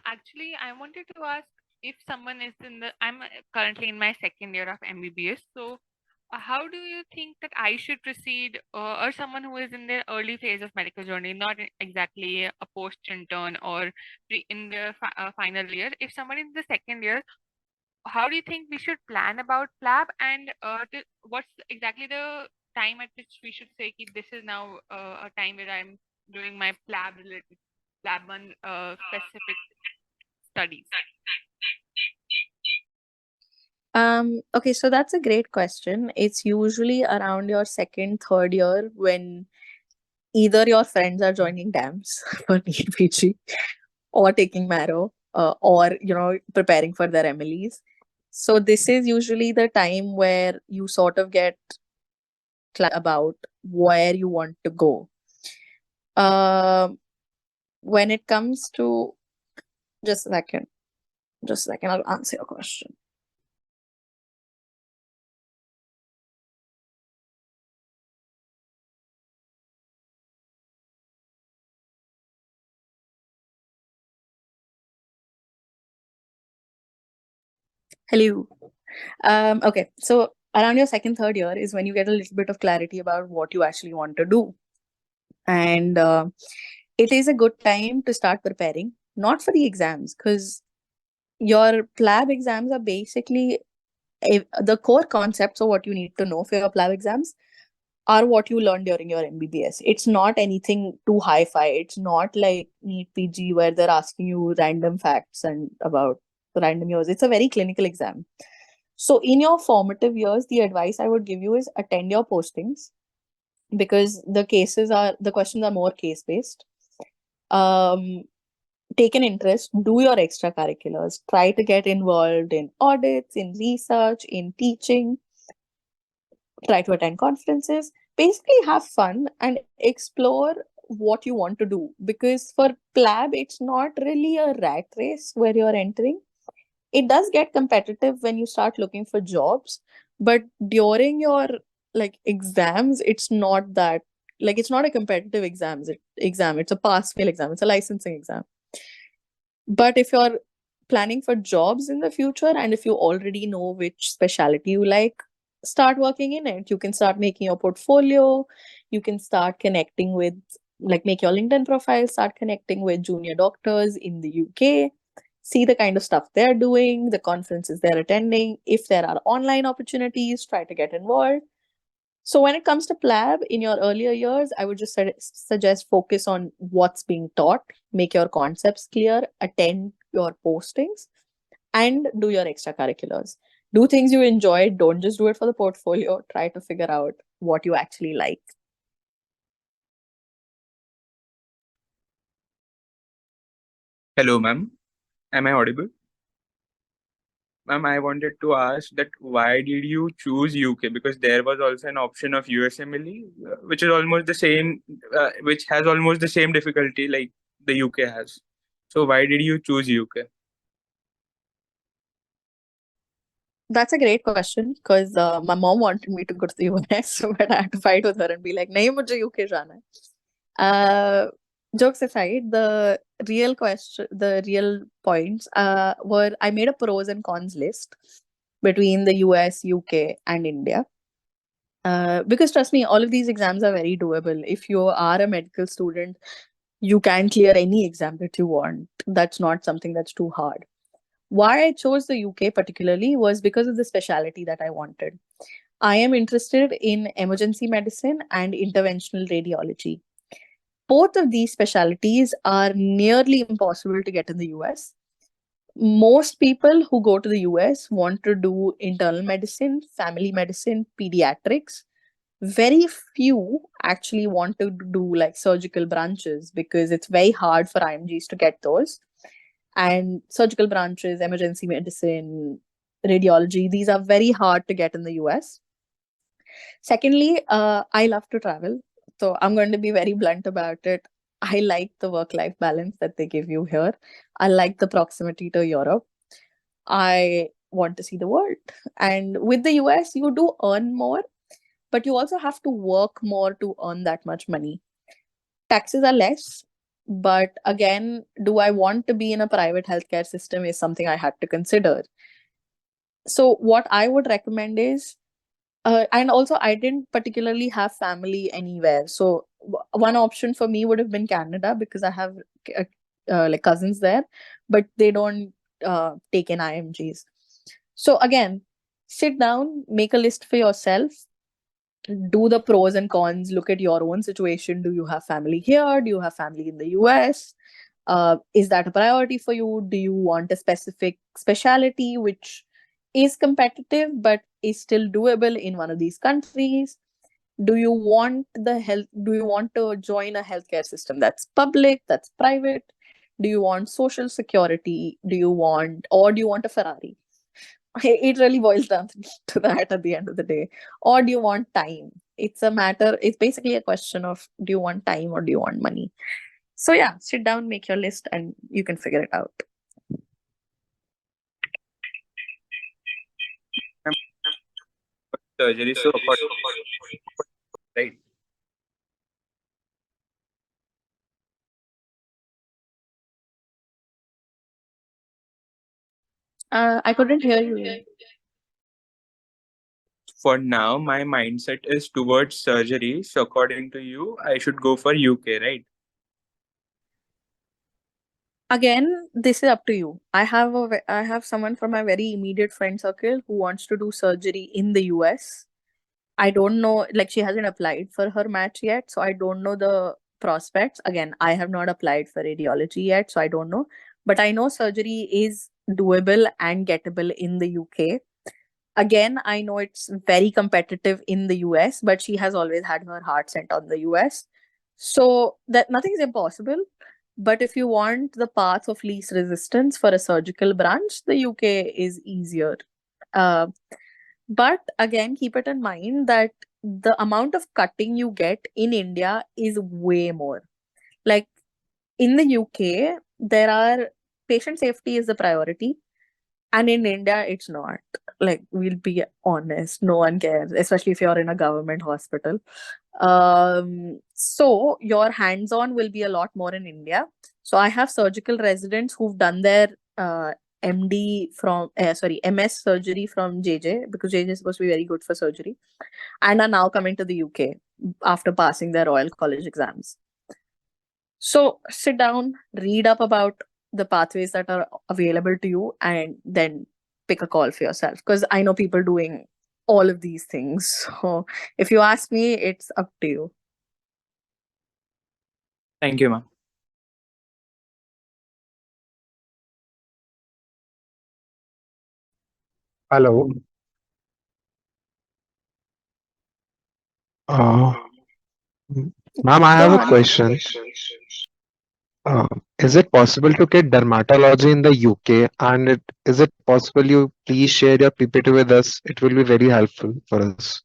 actually, I wanted to ask if someone is I'm currently in my second year of MBBS. So, how do you think that I should proceed, or someone who is in their early phase of medical journey, not exactly a post intern or in their final year? If someone in the second year, how do you think we should plan about PLAB, and what's exactly the time at which we should say this is now a time where I'm doing my PLAB related PLAB one specific studies? Okay, so that's a great question. It's usually around your second, third year when either your friends are joining dams for NEET PG or taking Marrow, or preparing for their MLEs. So this is usually the time where you sort of get about where you want to go. When it comes to just a second, I'll answer your question. Hello. Okay, so around your second, third year is when you get a little bit of clarity about what you actually want to do. And it is a good time to start preparing, not for the exams, because your PLAB exams are basically the core concepts of what you need to know for your PLAB exams are what you learn during your MBBS. It's not anything too hi-fi. It's not like NEET PG where they're asking you random facts and about random years. It's a very clinical exam. So in your formative years, the advice I would give you is attend your postings, because the questions are more case based. Um, Take an interest, do your extracurriculars, try to get involved in audits, in research, in teaching, try to attend conferences, basically have fun and explore what you want to do. Because for PLAB, it's not really a rat race where you're entering. It does get competitive when you start looking for jobs, but during your exams, it's not that, it's not a competitive exam. It's a pass fail exam. It's a licensing exam. But if you're planning for jobs in the future, and if you already know which specialty you like, start working in it. You can start making your portfolio. You can start connecting with, make your LinkedIn profile, start connecting with junior doctors in the UK, see the kind of stuff they're doing, the conferences they're attending. If there are online opportunities, try to get involved. So when it comes to PLAB in your earlier years, I would just suggest focus on what's being taught, make your concepts clear, attend your postings, and do your extracurriculars. Do things you enjoy. Don't just do it for the portfolio. Try to figure out what you actually like. Hello, ma'am. Am I audible? Ma'am, I wanted to ask that why did you choose UK? Because there was also an option of USMLE, which is almost the same, which has almost the same difficulty like the UK has. So why did you choose UK? That's a great question because my mom wanted me to go to the US, but I had to fight with her and be like, "नहीं मुझे UK जाना है." Jokes aside, the real points were I made a pros and cons list between the US, UK, and India. Because trust me, all of these exams are very doable. If you are a medical student, you can clear any exam that you want. That's not something that's too hard. Why I chose the UK particularly was because of the specialty that I wanted. I am interested in emergency medicine and interventional radiology. Both of these specialties are nearly impossible to get in the US. Most people who go to the US want to do internal medicine, family medicine, pediatrics. Very few actually want to do like surgical branches because it's very hard for IMGs to get those. And surgical branches, emergency medicine, radiology, these are very hard to get in the US. Secondly, I love to travel. So I'm going to be very blunt about it. I like the work life balance that they give you here. I like the proximity to Europe. I want to see the world. And with the US, you do earn more, but you also have to work more to earn that much money. Taxes are less, but again, do I want to be in a private healthcare system is something I had to consider. So, what I would recommend is and also, I didn't particularly have family anywhere. So one option for me would have been Canada because I have like cousins there, but they don't take in IMGs. So again, sit down, make a list for yourself, do the pros and cons, look at your own situation. Do you have family here? Do you have family in the US? Is that a priority for you? Do you want a specific specialty which is competitive but is still doable in one of these countries? Do you want do you want to join a healthcare system that's public, that's private? Do you want social security? Do you want a Ferrari? It really boils down to that at the end of the day. Or do you want time? It's basically a question of, do you want time or do you want money? So yeah, sit down, make your list, and you can figure it out. Surgery, so according, right? I couldn't hear you. For now, my mindset is towards surgery. So according to you, I should go for UK, right? Again, this is up to you. I have someone from my very immediate friend circle who wants to do surgery in the US. I don't know, like she hasn't applied for her match yet, so I don't know the prospects. Again, I have not applied for radiology yet, so I don't know. But I know surgery is doable and gettable in the UK. Again, I know it's very competitive in the US, but she has always had her heart set on the US. So that nothing is impossible. But if you want the path of least resistance for a surgical branch, the UK is easier. Uh, but again, keep it in mind that the amount of cutting you get in India is way more. Like in the UK, there are patient safety is the priority, and in India, it's not. Like, we'll be honest, no one cares, especially if you're in a government hospital. So your hands-on will be a lot more in India. So I have surgical residents who've done their MS surgery from JJ because JJ is supposed to be very good for surgery, and are now coming to the UK after passing their Royal College exams. So sit down, read up about the pathways that are available to you, and then pick a call for yourself. Because I know people doing all of these things. So if you ask me, it's up to you. Thank you, ma'am. Hello. Uh, Ma'am, I Go have a on. question. Is it possible to get dermatology in the UK? And is it possible you please share your PPT with us? It will be very helpful for us.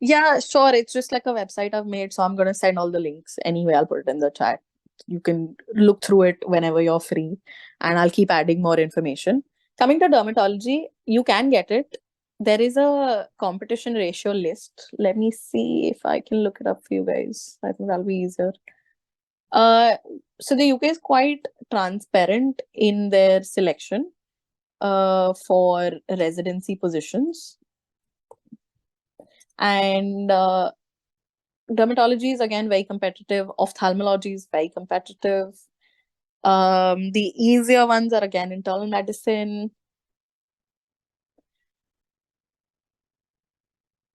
Yeah, sure. It's just like a website I've made, so I'm gonna send all the links. Anyway, I'll put it in the chat. You can look through it whenever you're free, and I'll keep adding more information. Coming to dermatology, you can get it. There is a competition ratio list. Let me see if I can look it up for you guys. I think that'll be easier. Uh, so the UK is quite transparent in their selection for residency positions. And dermatology is again very competitive. Ophthalmology is very competitive. The easier ones are again internal medicine.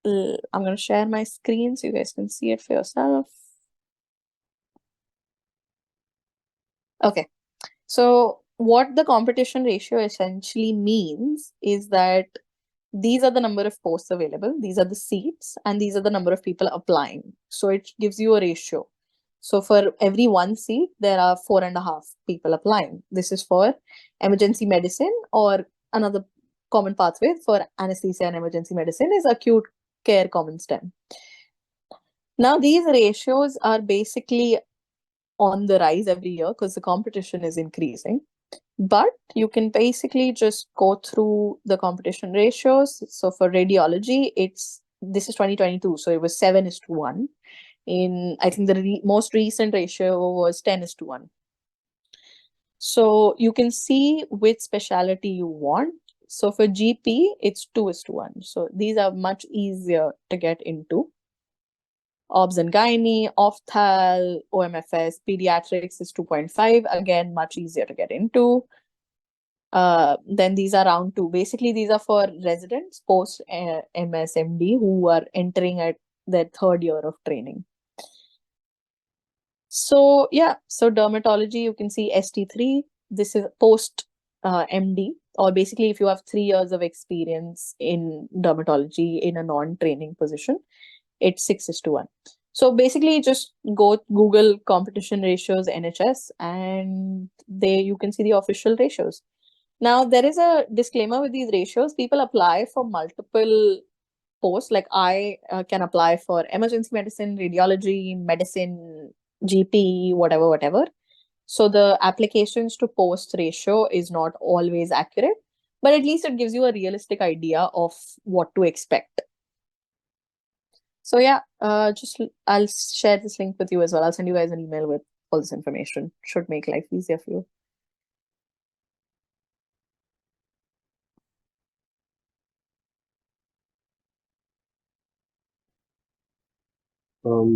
I'm going to share my screen so you guys can see it for yourself. Okay. So what the competition ratio essentially means is that these are the number of posts available, these are the seats, and these are the number of people applying. So it gives you a ratio. So for every one seat, there are 4.5 people applying. This is for emergency medicine, or another common pathway for anesthesia and emergency medicine is acute care common STEM. Now, these ratios are basically on the rise every year because the competition is increasing. But you can basically just go through the competition ratios. So for radiology, this is 2022, so it was 7:1. I think the most recent ratio was 10:1. So you can see which specialty you want. So for GP, it's 2:1. So these are much easier to get into. Obs and gynae, ophthal, OMFS, pediatrics is 2.5. Again, much easier to get into. Then these are round 2. Basically, these are for residents post MSMD who are entering at their 3rd year of training. So yeah, so dermatology, you can see ST3. This is post MD, or basically if you have 3 years of experience in dermatology in a non-training position, it's 6:1. So basically, just go Google competition ratios NHS, and you can see the official ratios. Now, there is a disclaimer with these ratios. People apply for multiple posts. Like I can apply for emergency medicine, radiology, medicine, GP, whatever. So the applications to post ratio is not always accurate, but at least it gives you a realistic idea of what to expect. So yeah, I'll share this link with you as well. I'll send you guys an email with all this information. Should make life easier for you.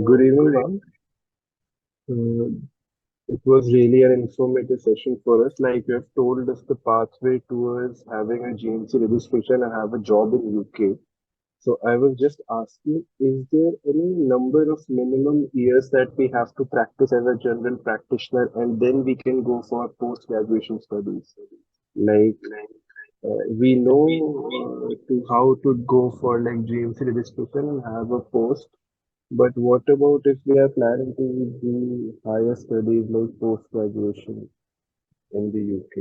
Good evening, ma'am. It was really an informative session for us. Like you have told us the pathway towards having a GMC registration and have a job in UK. So I was just asking, is there any number of minimum years that we have to practice as a general practitioner, and then we can go for post-graduation studies? Like we know how to go for like GMC registration and have a post, but what about if we are planning to do higher studies like post-graduation in the UK?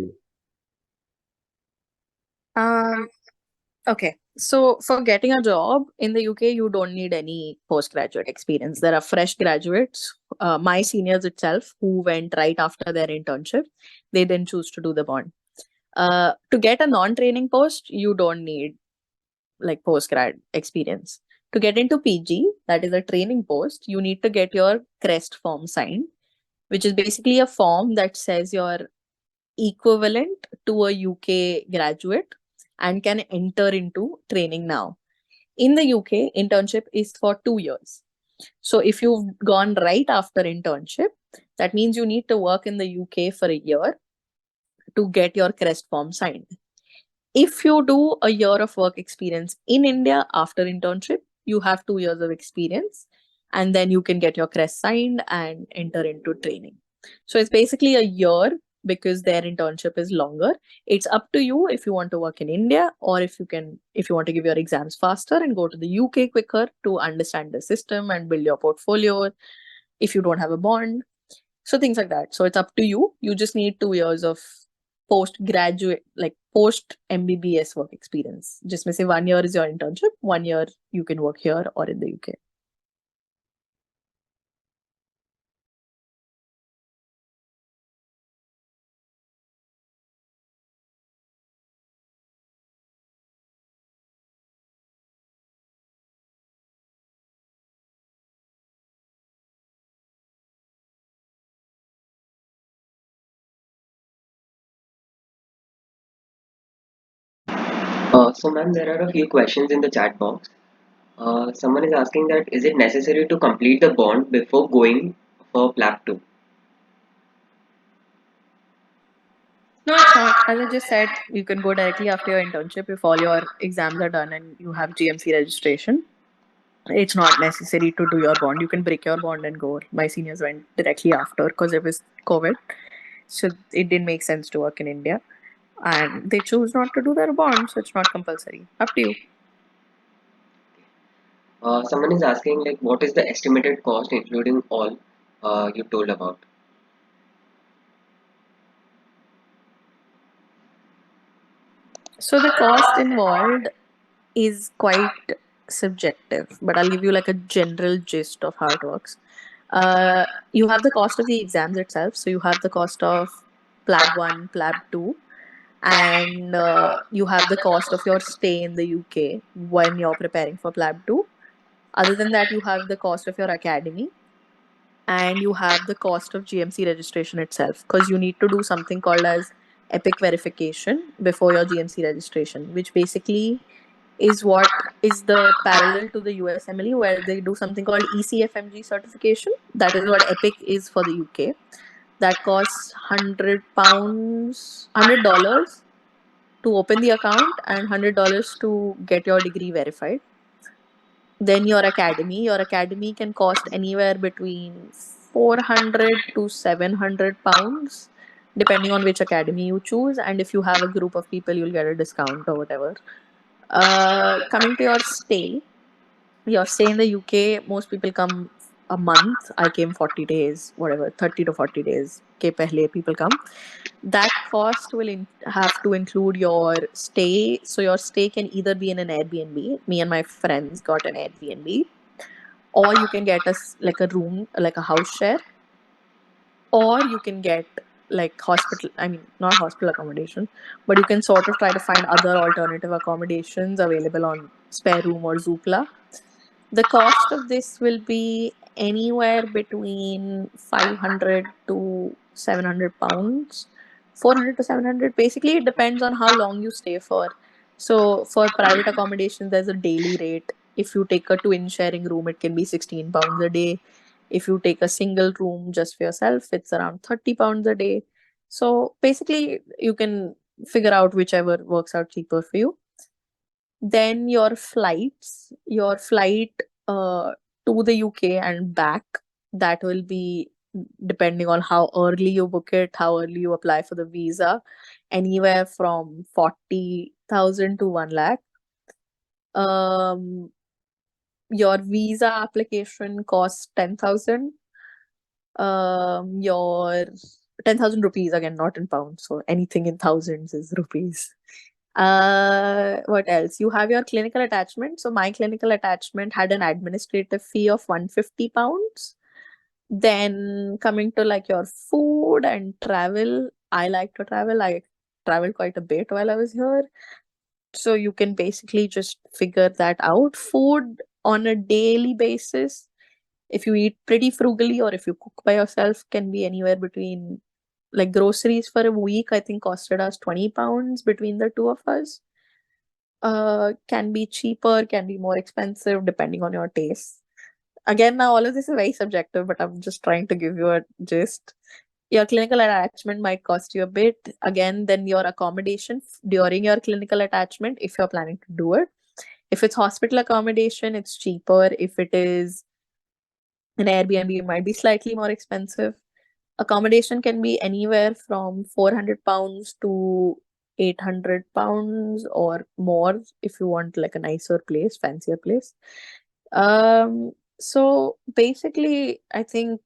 Okay. So for getting a job in the UK, you don't need any postgraduate experience. There are fresh graduates, my seniors itself, who went right after their internship. They didn't choose to do the bond. To get a non-training post, you don't need like postgrad experience. To get into PG, that is a training post, you need to get your CREST form signed, which is basically a form that says you're equivalent to a UK graduate and can enter into training now. In the UK, internship is for 2 years. So if you've gone right after internship, that means you need to work in the UK for a year to get your CREST form signed. If you do a year of work experience in India after internship, you have 2 years of experience, and then you can get your CREST signed and enter into training. So it's basically a year because their internship is longer. It's up to you if you want to work in India, or if you want to give your exams faster and go to the UK quicker to understand the system and build your portfolio if you don't have a bond. So things like that. So it's up to you. You just need 2 years of postgraduate, like post MBBS work experience. Just may say 1 year is your internship, 1 year you can work here or in the UK. So, ma'am, there are a few questions in the chat box. Someone is asking that is it necessary to complete the bond before going for PLAB 2? No, it's not. As I just said, you can go directly after your internship if all your exams are done and you have GMC registration. It's not necessary to do your bond. You can break your bond and go. My seniors went directly after because it was COVID. So it didn't make sense to work in India. And they choose not to do their bond, so it's not compulsory. Up to you. Someone is asking like what is the estimated cost including all you told about? So the cost involved is quite subjective, but I'll give you like a general gist of how it works. You have the cost of the exams itself. So you have the cost of PLAB 1, PLAB 2, and you have the cost of your stay in the UK when you're preparing for PLAB 2. Other than that, you have the cost of your academy, and you have the cost of GMC registration itself, because you need to do something called as epic verification before your GMC registration, which basically is what is the parallel to the USMLE, where they do something called ECFMG certification. That is what epic is for the UK. That costs £100, $100 to open the account and $100 to get your degree verified. Then your academy can cost anywhere between 400 to 700 pounds, depending on which academy you choose. And if you have a group of people, you'll get a discount or whatever. Coming to your stay in the UK, most people come a month. I came 40 days, whatever, 30 to 40 days. के पहले people come. That cost will have to include your stay. So your stay can either be in an Airbnb. Me and my friends got an Airbnb, or you can get like a room, like a house share, or you can get like not hospital accommodation, but you can sort of try to find other alternative accommodations available on Spare Room or Zoopla. The cost of this will be anywhere between 500 to 700 pounds, 400 to 700. Basically, it depends on how long you stay for. So, for private accommodation, there's a daily rate. If you take a twin sharing room, it can be 16 pounds a day. If you take a single room just for yourself, it's around 30 pounds a day. So, basically, you can figure out whichever works out cheaper for you. Then your flight to the UK and back, that will be depending on how early you book it, how early you apply for the visa, anywhere from 40,000 to 1 lakh. Your visa application costs 10,000. Your 10,000 rupees, again, not in pounds, so anything in thousands is rupees. What else? You have your clinical attachment. So my clinical attachment had an administrative fee of 150 pounds. Then coming to like your food and travel, I like to travel. I traveled quite a bit while I was here. So you can basically just figure that out. Food on a daily basis, if you eat pretty frugally or if you cook by yourself, can be anywhere between, like, groceries for a week, I think costed us 20 pounds between the two of us. Can be cheaper, can be more expensive, depending on your taste. Again, now all of this is very subjective, but I'm just trying to give you a gist. Your clinical attachment might cost you a bit. Again, then your accommodation during your clinical attachment, if you're planning to do it. If it's hospital accommodation, it's cheaper. If it is an Airbnb, it might be slightly more expensive. Accommodation can be anywhere from 400 pounds to 800 pounds or more if you want like a nicer place, fancier place. So basically, I think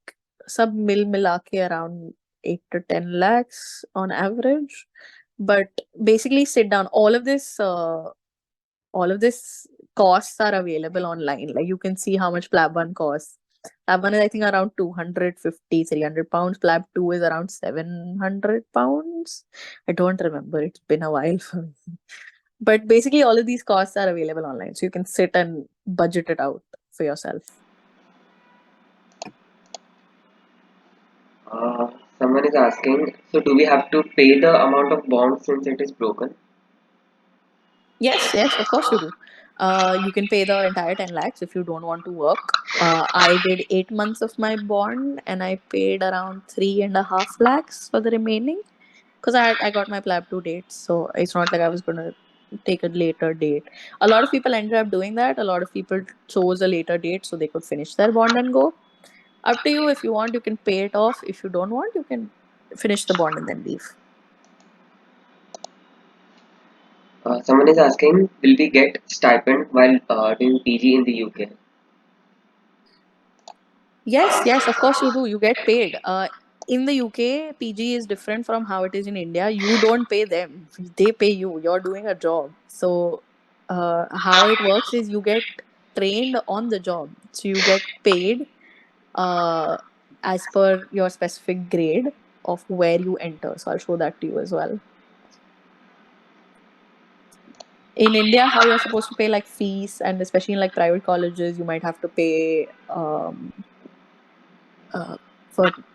sub mil ke around 8 to 10 lakhs on average. But basically, sit down. All of this costs are available online. Like you can see how much PLAB 1 costs. PLAB 1 is I think around 250, 300 pounds. PLAB 2 is around 700 pounds. I don't remember. It's been a while for me. But basically all of these costs are available online. So you can sit and budget it out for yourself. Someone is asking, so do we have to pay the amount of bond since it is broken? Yes, of course you do. You can pay the entire 10 lakhs if you don't want to work. I did 8 months of my bond and I paid around 3.5 lakhs for the remaining because I got my PLAB 2 dates. So it's not like I was going to take a later date. A lot of people ended up doing that. A lot of people chose a later date so they could finish their bond and go. Up to you. If you want, you can pay it off. If you don't want, you can finish the bond and then leave. Someone is asking, will we get stipend while doing PG in the UK? Yes, of course you do. You get paid. In the UK, PG is different from how it is in India. You don't pay them. They pay you. You're doing a job. So, how it works is you get trained on the job. So you get paid as per your specific grade of where you enter. So I'll show that to you as well. In India, how you're supposed to pay like fees, and especially in like private colleges, you might have to pay for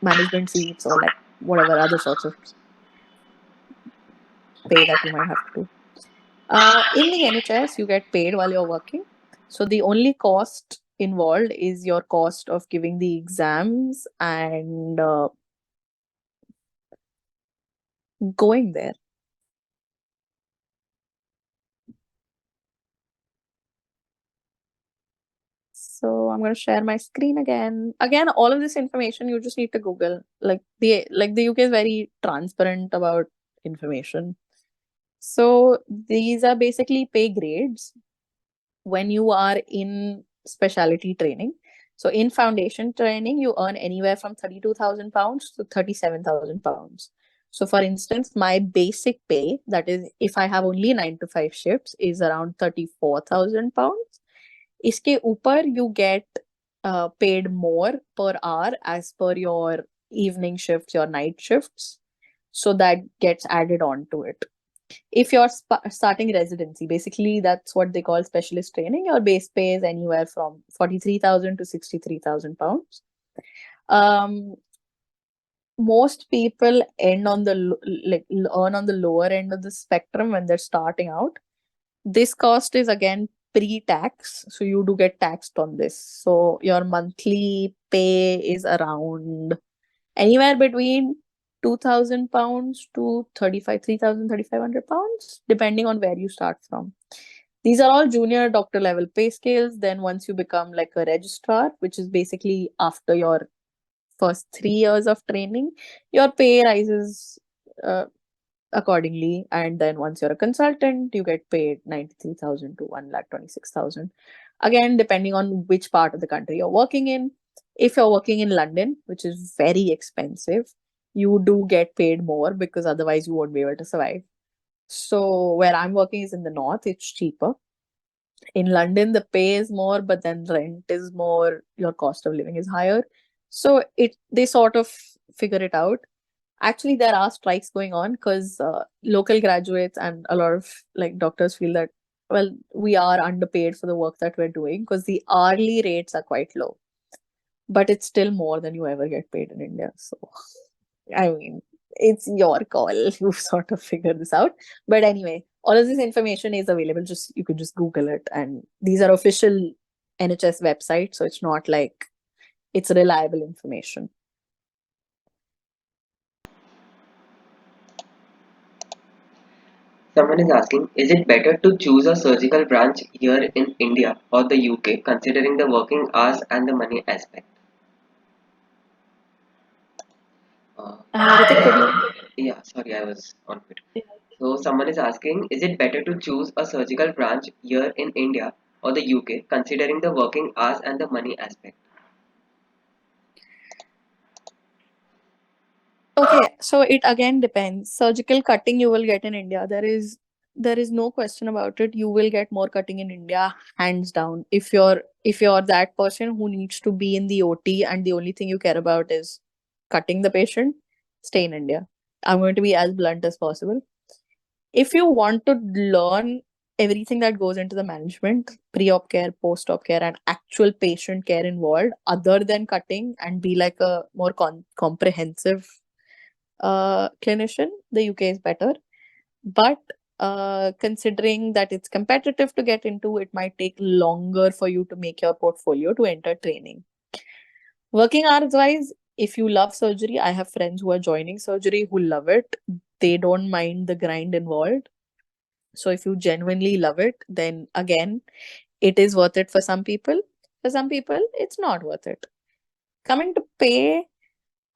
management seats or like whatever other sorts of pay that you might have to do. In the NHS, you get paid while you're working. So the only cost involved is your cost of giving the exams and going there. So I'm going to share my screen again. Again, all of this information you just need to Google. Like the UK is very transparent about information. So these are basically pay grades when you are in specialty training. So in foundation training, you earn anywhere from 32,000 pounds to 37,000 pounds. So for instance, my basic pay, that is if I have only 9 to 5 shifts, is around 34,000 pounds. Iske upar you get paid more per hour as per your evening shifts, your night shifts. So that gets added on to it. If you're starting residency, basically that's what they call specialist training. Your base pay is anywhere from 43,000 to 63,000 pounds. Most people end on the earn on the lower end of the spectrum when they're starting out. This cost is again pre-tax, so you do get taxed on this. So your monthly pay is around anywhere between 2,000 pounds to 3,500 pounds, depending on where you start from. These are all junior doctor level pay scales. Then once you become like a registrar, which is basically after your first 3 years of training, your pay rises accordingly. And then once you're a consultant, you get paid 93,000 to 1,26,000. Again, depending on which part of the country you're working in. If you're working in London, which is very expensive, you do get paid more because otherwise you won't be able to survive. So where I'm working is in the north, it's cheaper. In London, the pay is more, but then rent is more, your cost of living is higher. So they sort of figure it out. Actually, there are strikes going on because local graduates and a lot of like doctors feel that, well, we are underpaid for the work that we're doing because the hourly rates are quite low. But it's still more than you ever get paid in India. So, I mean, it's your call. You sort of figure this out. But anyway, all of this information is available. You can just Google it. And these are official NHS websites. So it's not like it's reliable information. Someone is asking, is it better to choose a surgical branch here in India or the UK, considering the working hours and the money aspect? Ritik, could you? Yeah, sorry, I was on mute. So someone is asking, is it better to choose a surgical branch here in India or the UK, considering the working hours and the money aspect? Okay, so it again depends. Surgical cutting you will get in India. There is no question about it. You will get more cutting in India, hands down. If you're that person who needs to be in the OT and the only thing you care about is cutting the patient, stay in India. I'm going to be as blunt as possible. If you want to learn everything that goes into the management, pre-op care, post-op care, and actual patient care involved, other than cutting, and be like a more comprehensive clinician, the UK is better. But considering that it's competitive to get into, it might take longer for you to make your portfolio to enter training. Working hours wise, if you love surgery, I have friends who are joining surgery who love it. They don't mind the grind involved. So if you genuinely love it, then again, it is worth it for some people. For some people, it's not worth it. Coming to pay,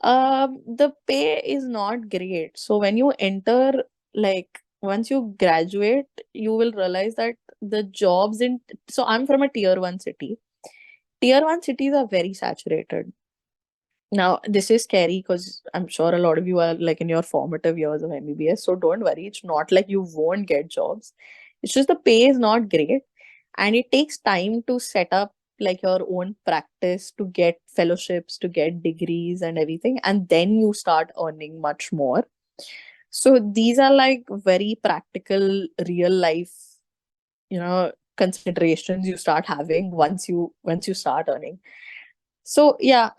the pay is not great. So when you enter, like once you graduate, you will realize that the jobs in, so I'm from a tier one city. Tier one cities are very saturated. Now, this is scary because I'm sure a lot of you are like in your formative years of MBBS. So don't worry. It's not like you won't get jobs. It's just the pay is not great. And it takes time to set up like your own practice, to get fellowships, to get degrees and everything. And then you start earning much more. So these are like very practical, real life, considerations you start having once you start earning. So yeah,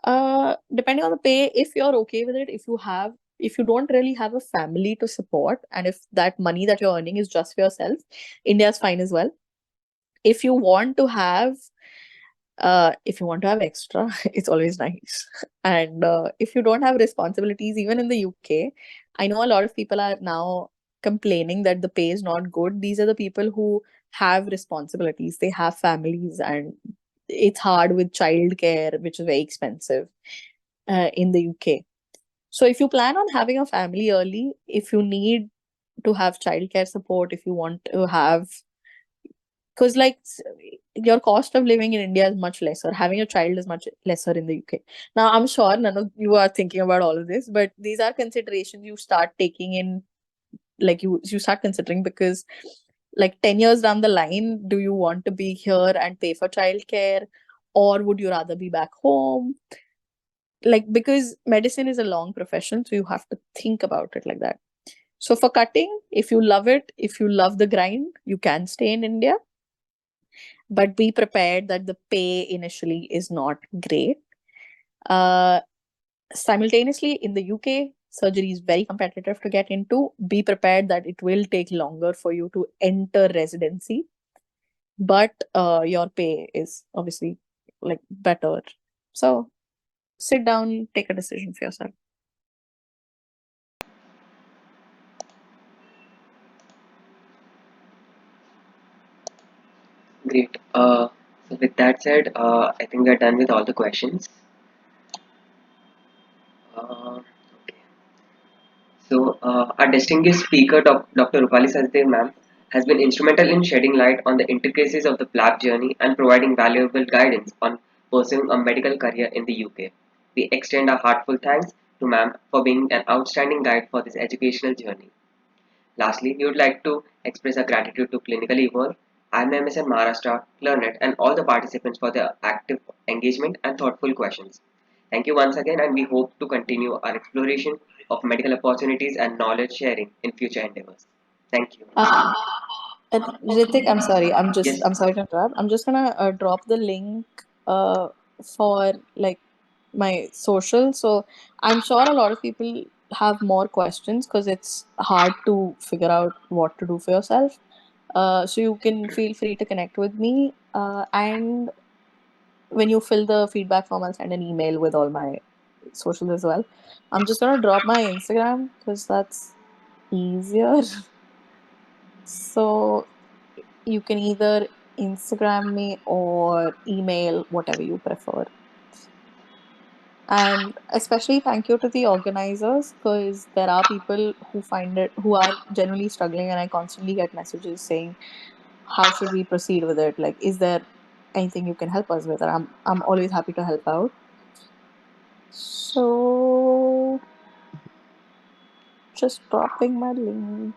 depending on the pay, if you're okay with it, if you don't really have a family to support, and if that money that you're earning is just for yourself, India's fine as well. If you want to have extra, it's always nice. And if you don't have responsibilities, even in the UK, I know a lot of people are now complaining that the pay is not good. These are the people who have responsibilities, they have families, and it's hard with childcare, which is very expensive in the UK. So if you plan on having a family early, if you need to have childcare support, if you want to have, because your cost of living in India is much lesser. Having a child is much lesser in the UK. Now, I'm sure none of you are thinking about all of this, but these are considerations you start taking in, like you start considering, because like 10 years down the line, do you want to be here and pay for childcare, or would you rather be back home? Like, because medicine is a long profession, so you have to think about it like that. So for cutting, if you love it, if you love the grind, you can stay in India, but be prepared that the pay initially is not great. Uh, Simultaneously, in the UK, surgery is very competitive to get into. Be prepared that it will take longer for you to enter residency, but your pay is obviously like better. So sit down, take a decision for yourself. Great. So with that said, I think we're done with all the questions. Okay. So our distinguished speaker, Dr. Rupali Sachdev ma'am, has been instrumental in shedding light on the intricacies of the PLAB journey and providing valuable guidance on pursuing a medical career in the UK. We extend our heartfelt thanks to ma'am for being an outstanding guide for this educational journey. Lastly, we would like to express our gratitude to Clinical Evolve, IMA-MSN Maharashtra, Learnet, and all the participants for their active engagement and thoughtful questions. Thank you once again, and we hope to continue our exploration of medical opportunities and knowledge sharing in future endeavors. Thank you. And Ritik, Yes, I'm sorry to interrupt. I'm just gonna drop the link for like my social. So I'm sure a lot of people have more questions because it's hard to figure out what to do for yourself. So you can feel free to connect with me. And when you fill the feedback form, I'll send an email with all my socials as well. I'm just gonna drop my Instagram because that's easier. So you can either Instagram me or email, whatever you prefer. And especially thank you to the organizers, because there are people who are genuinely struggling, and I constantly get messages saying, how should we proceed with it? Like, is there anything you can help us with? And I'm always happy to help out. So just dropping my link.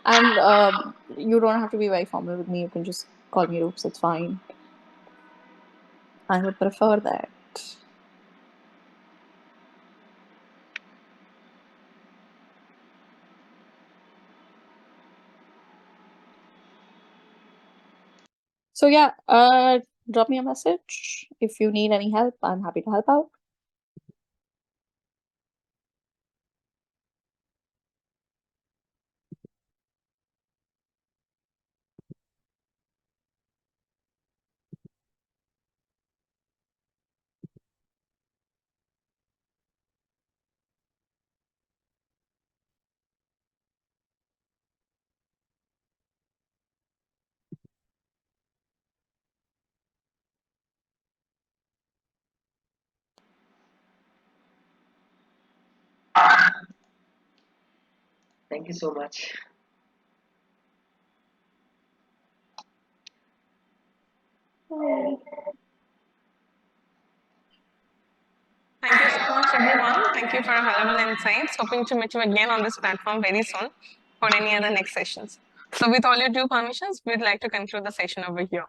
And you don't have to be very formal with me. You can just call me Roops. It's fine. I would prefer that. So yeah, drop me a message if you need any help. I'm happy to help out. Thank you so much. Thank you so much, everyone. Thank you for your valuable insights. Hoping to meet you again on this platform very soon for any other next sessions. So with all your due permissions, we'd like to conclude the session over here.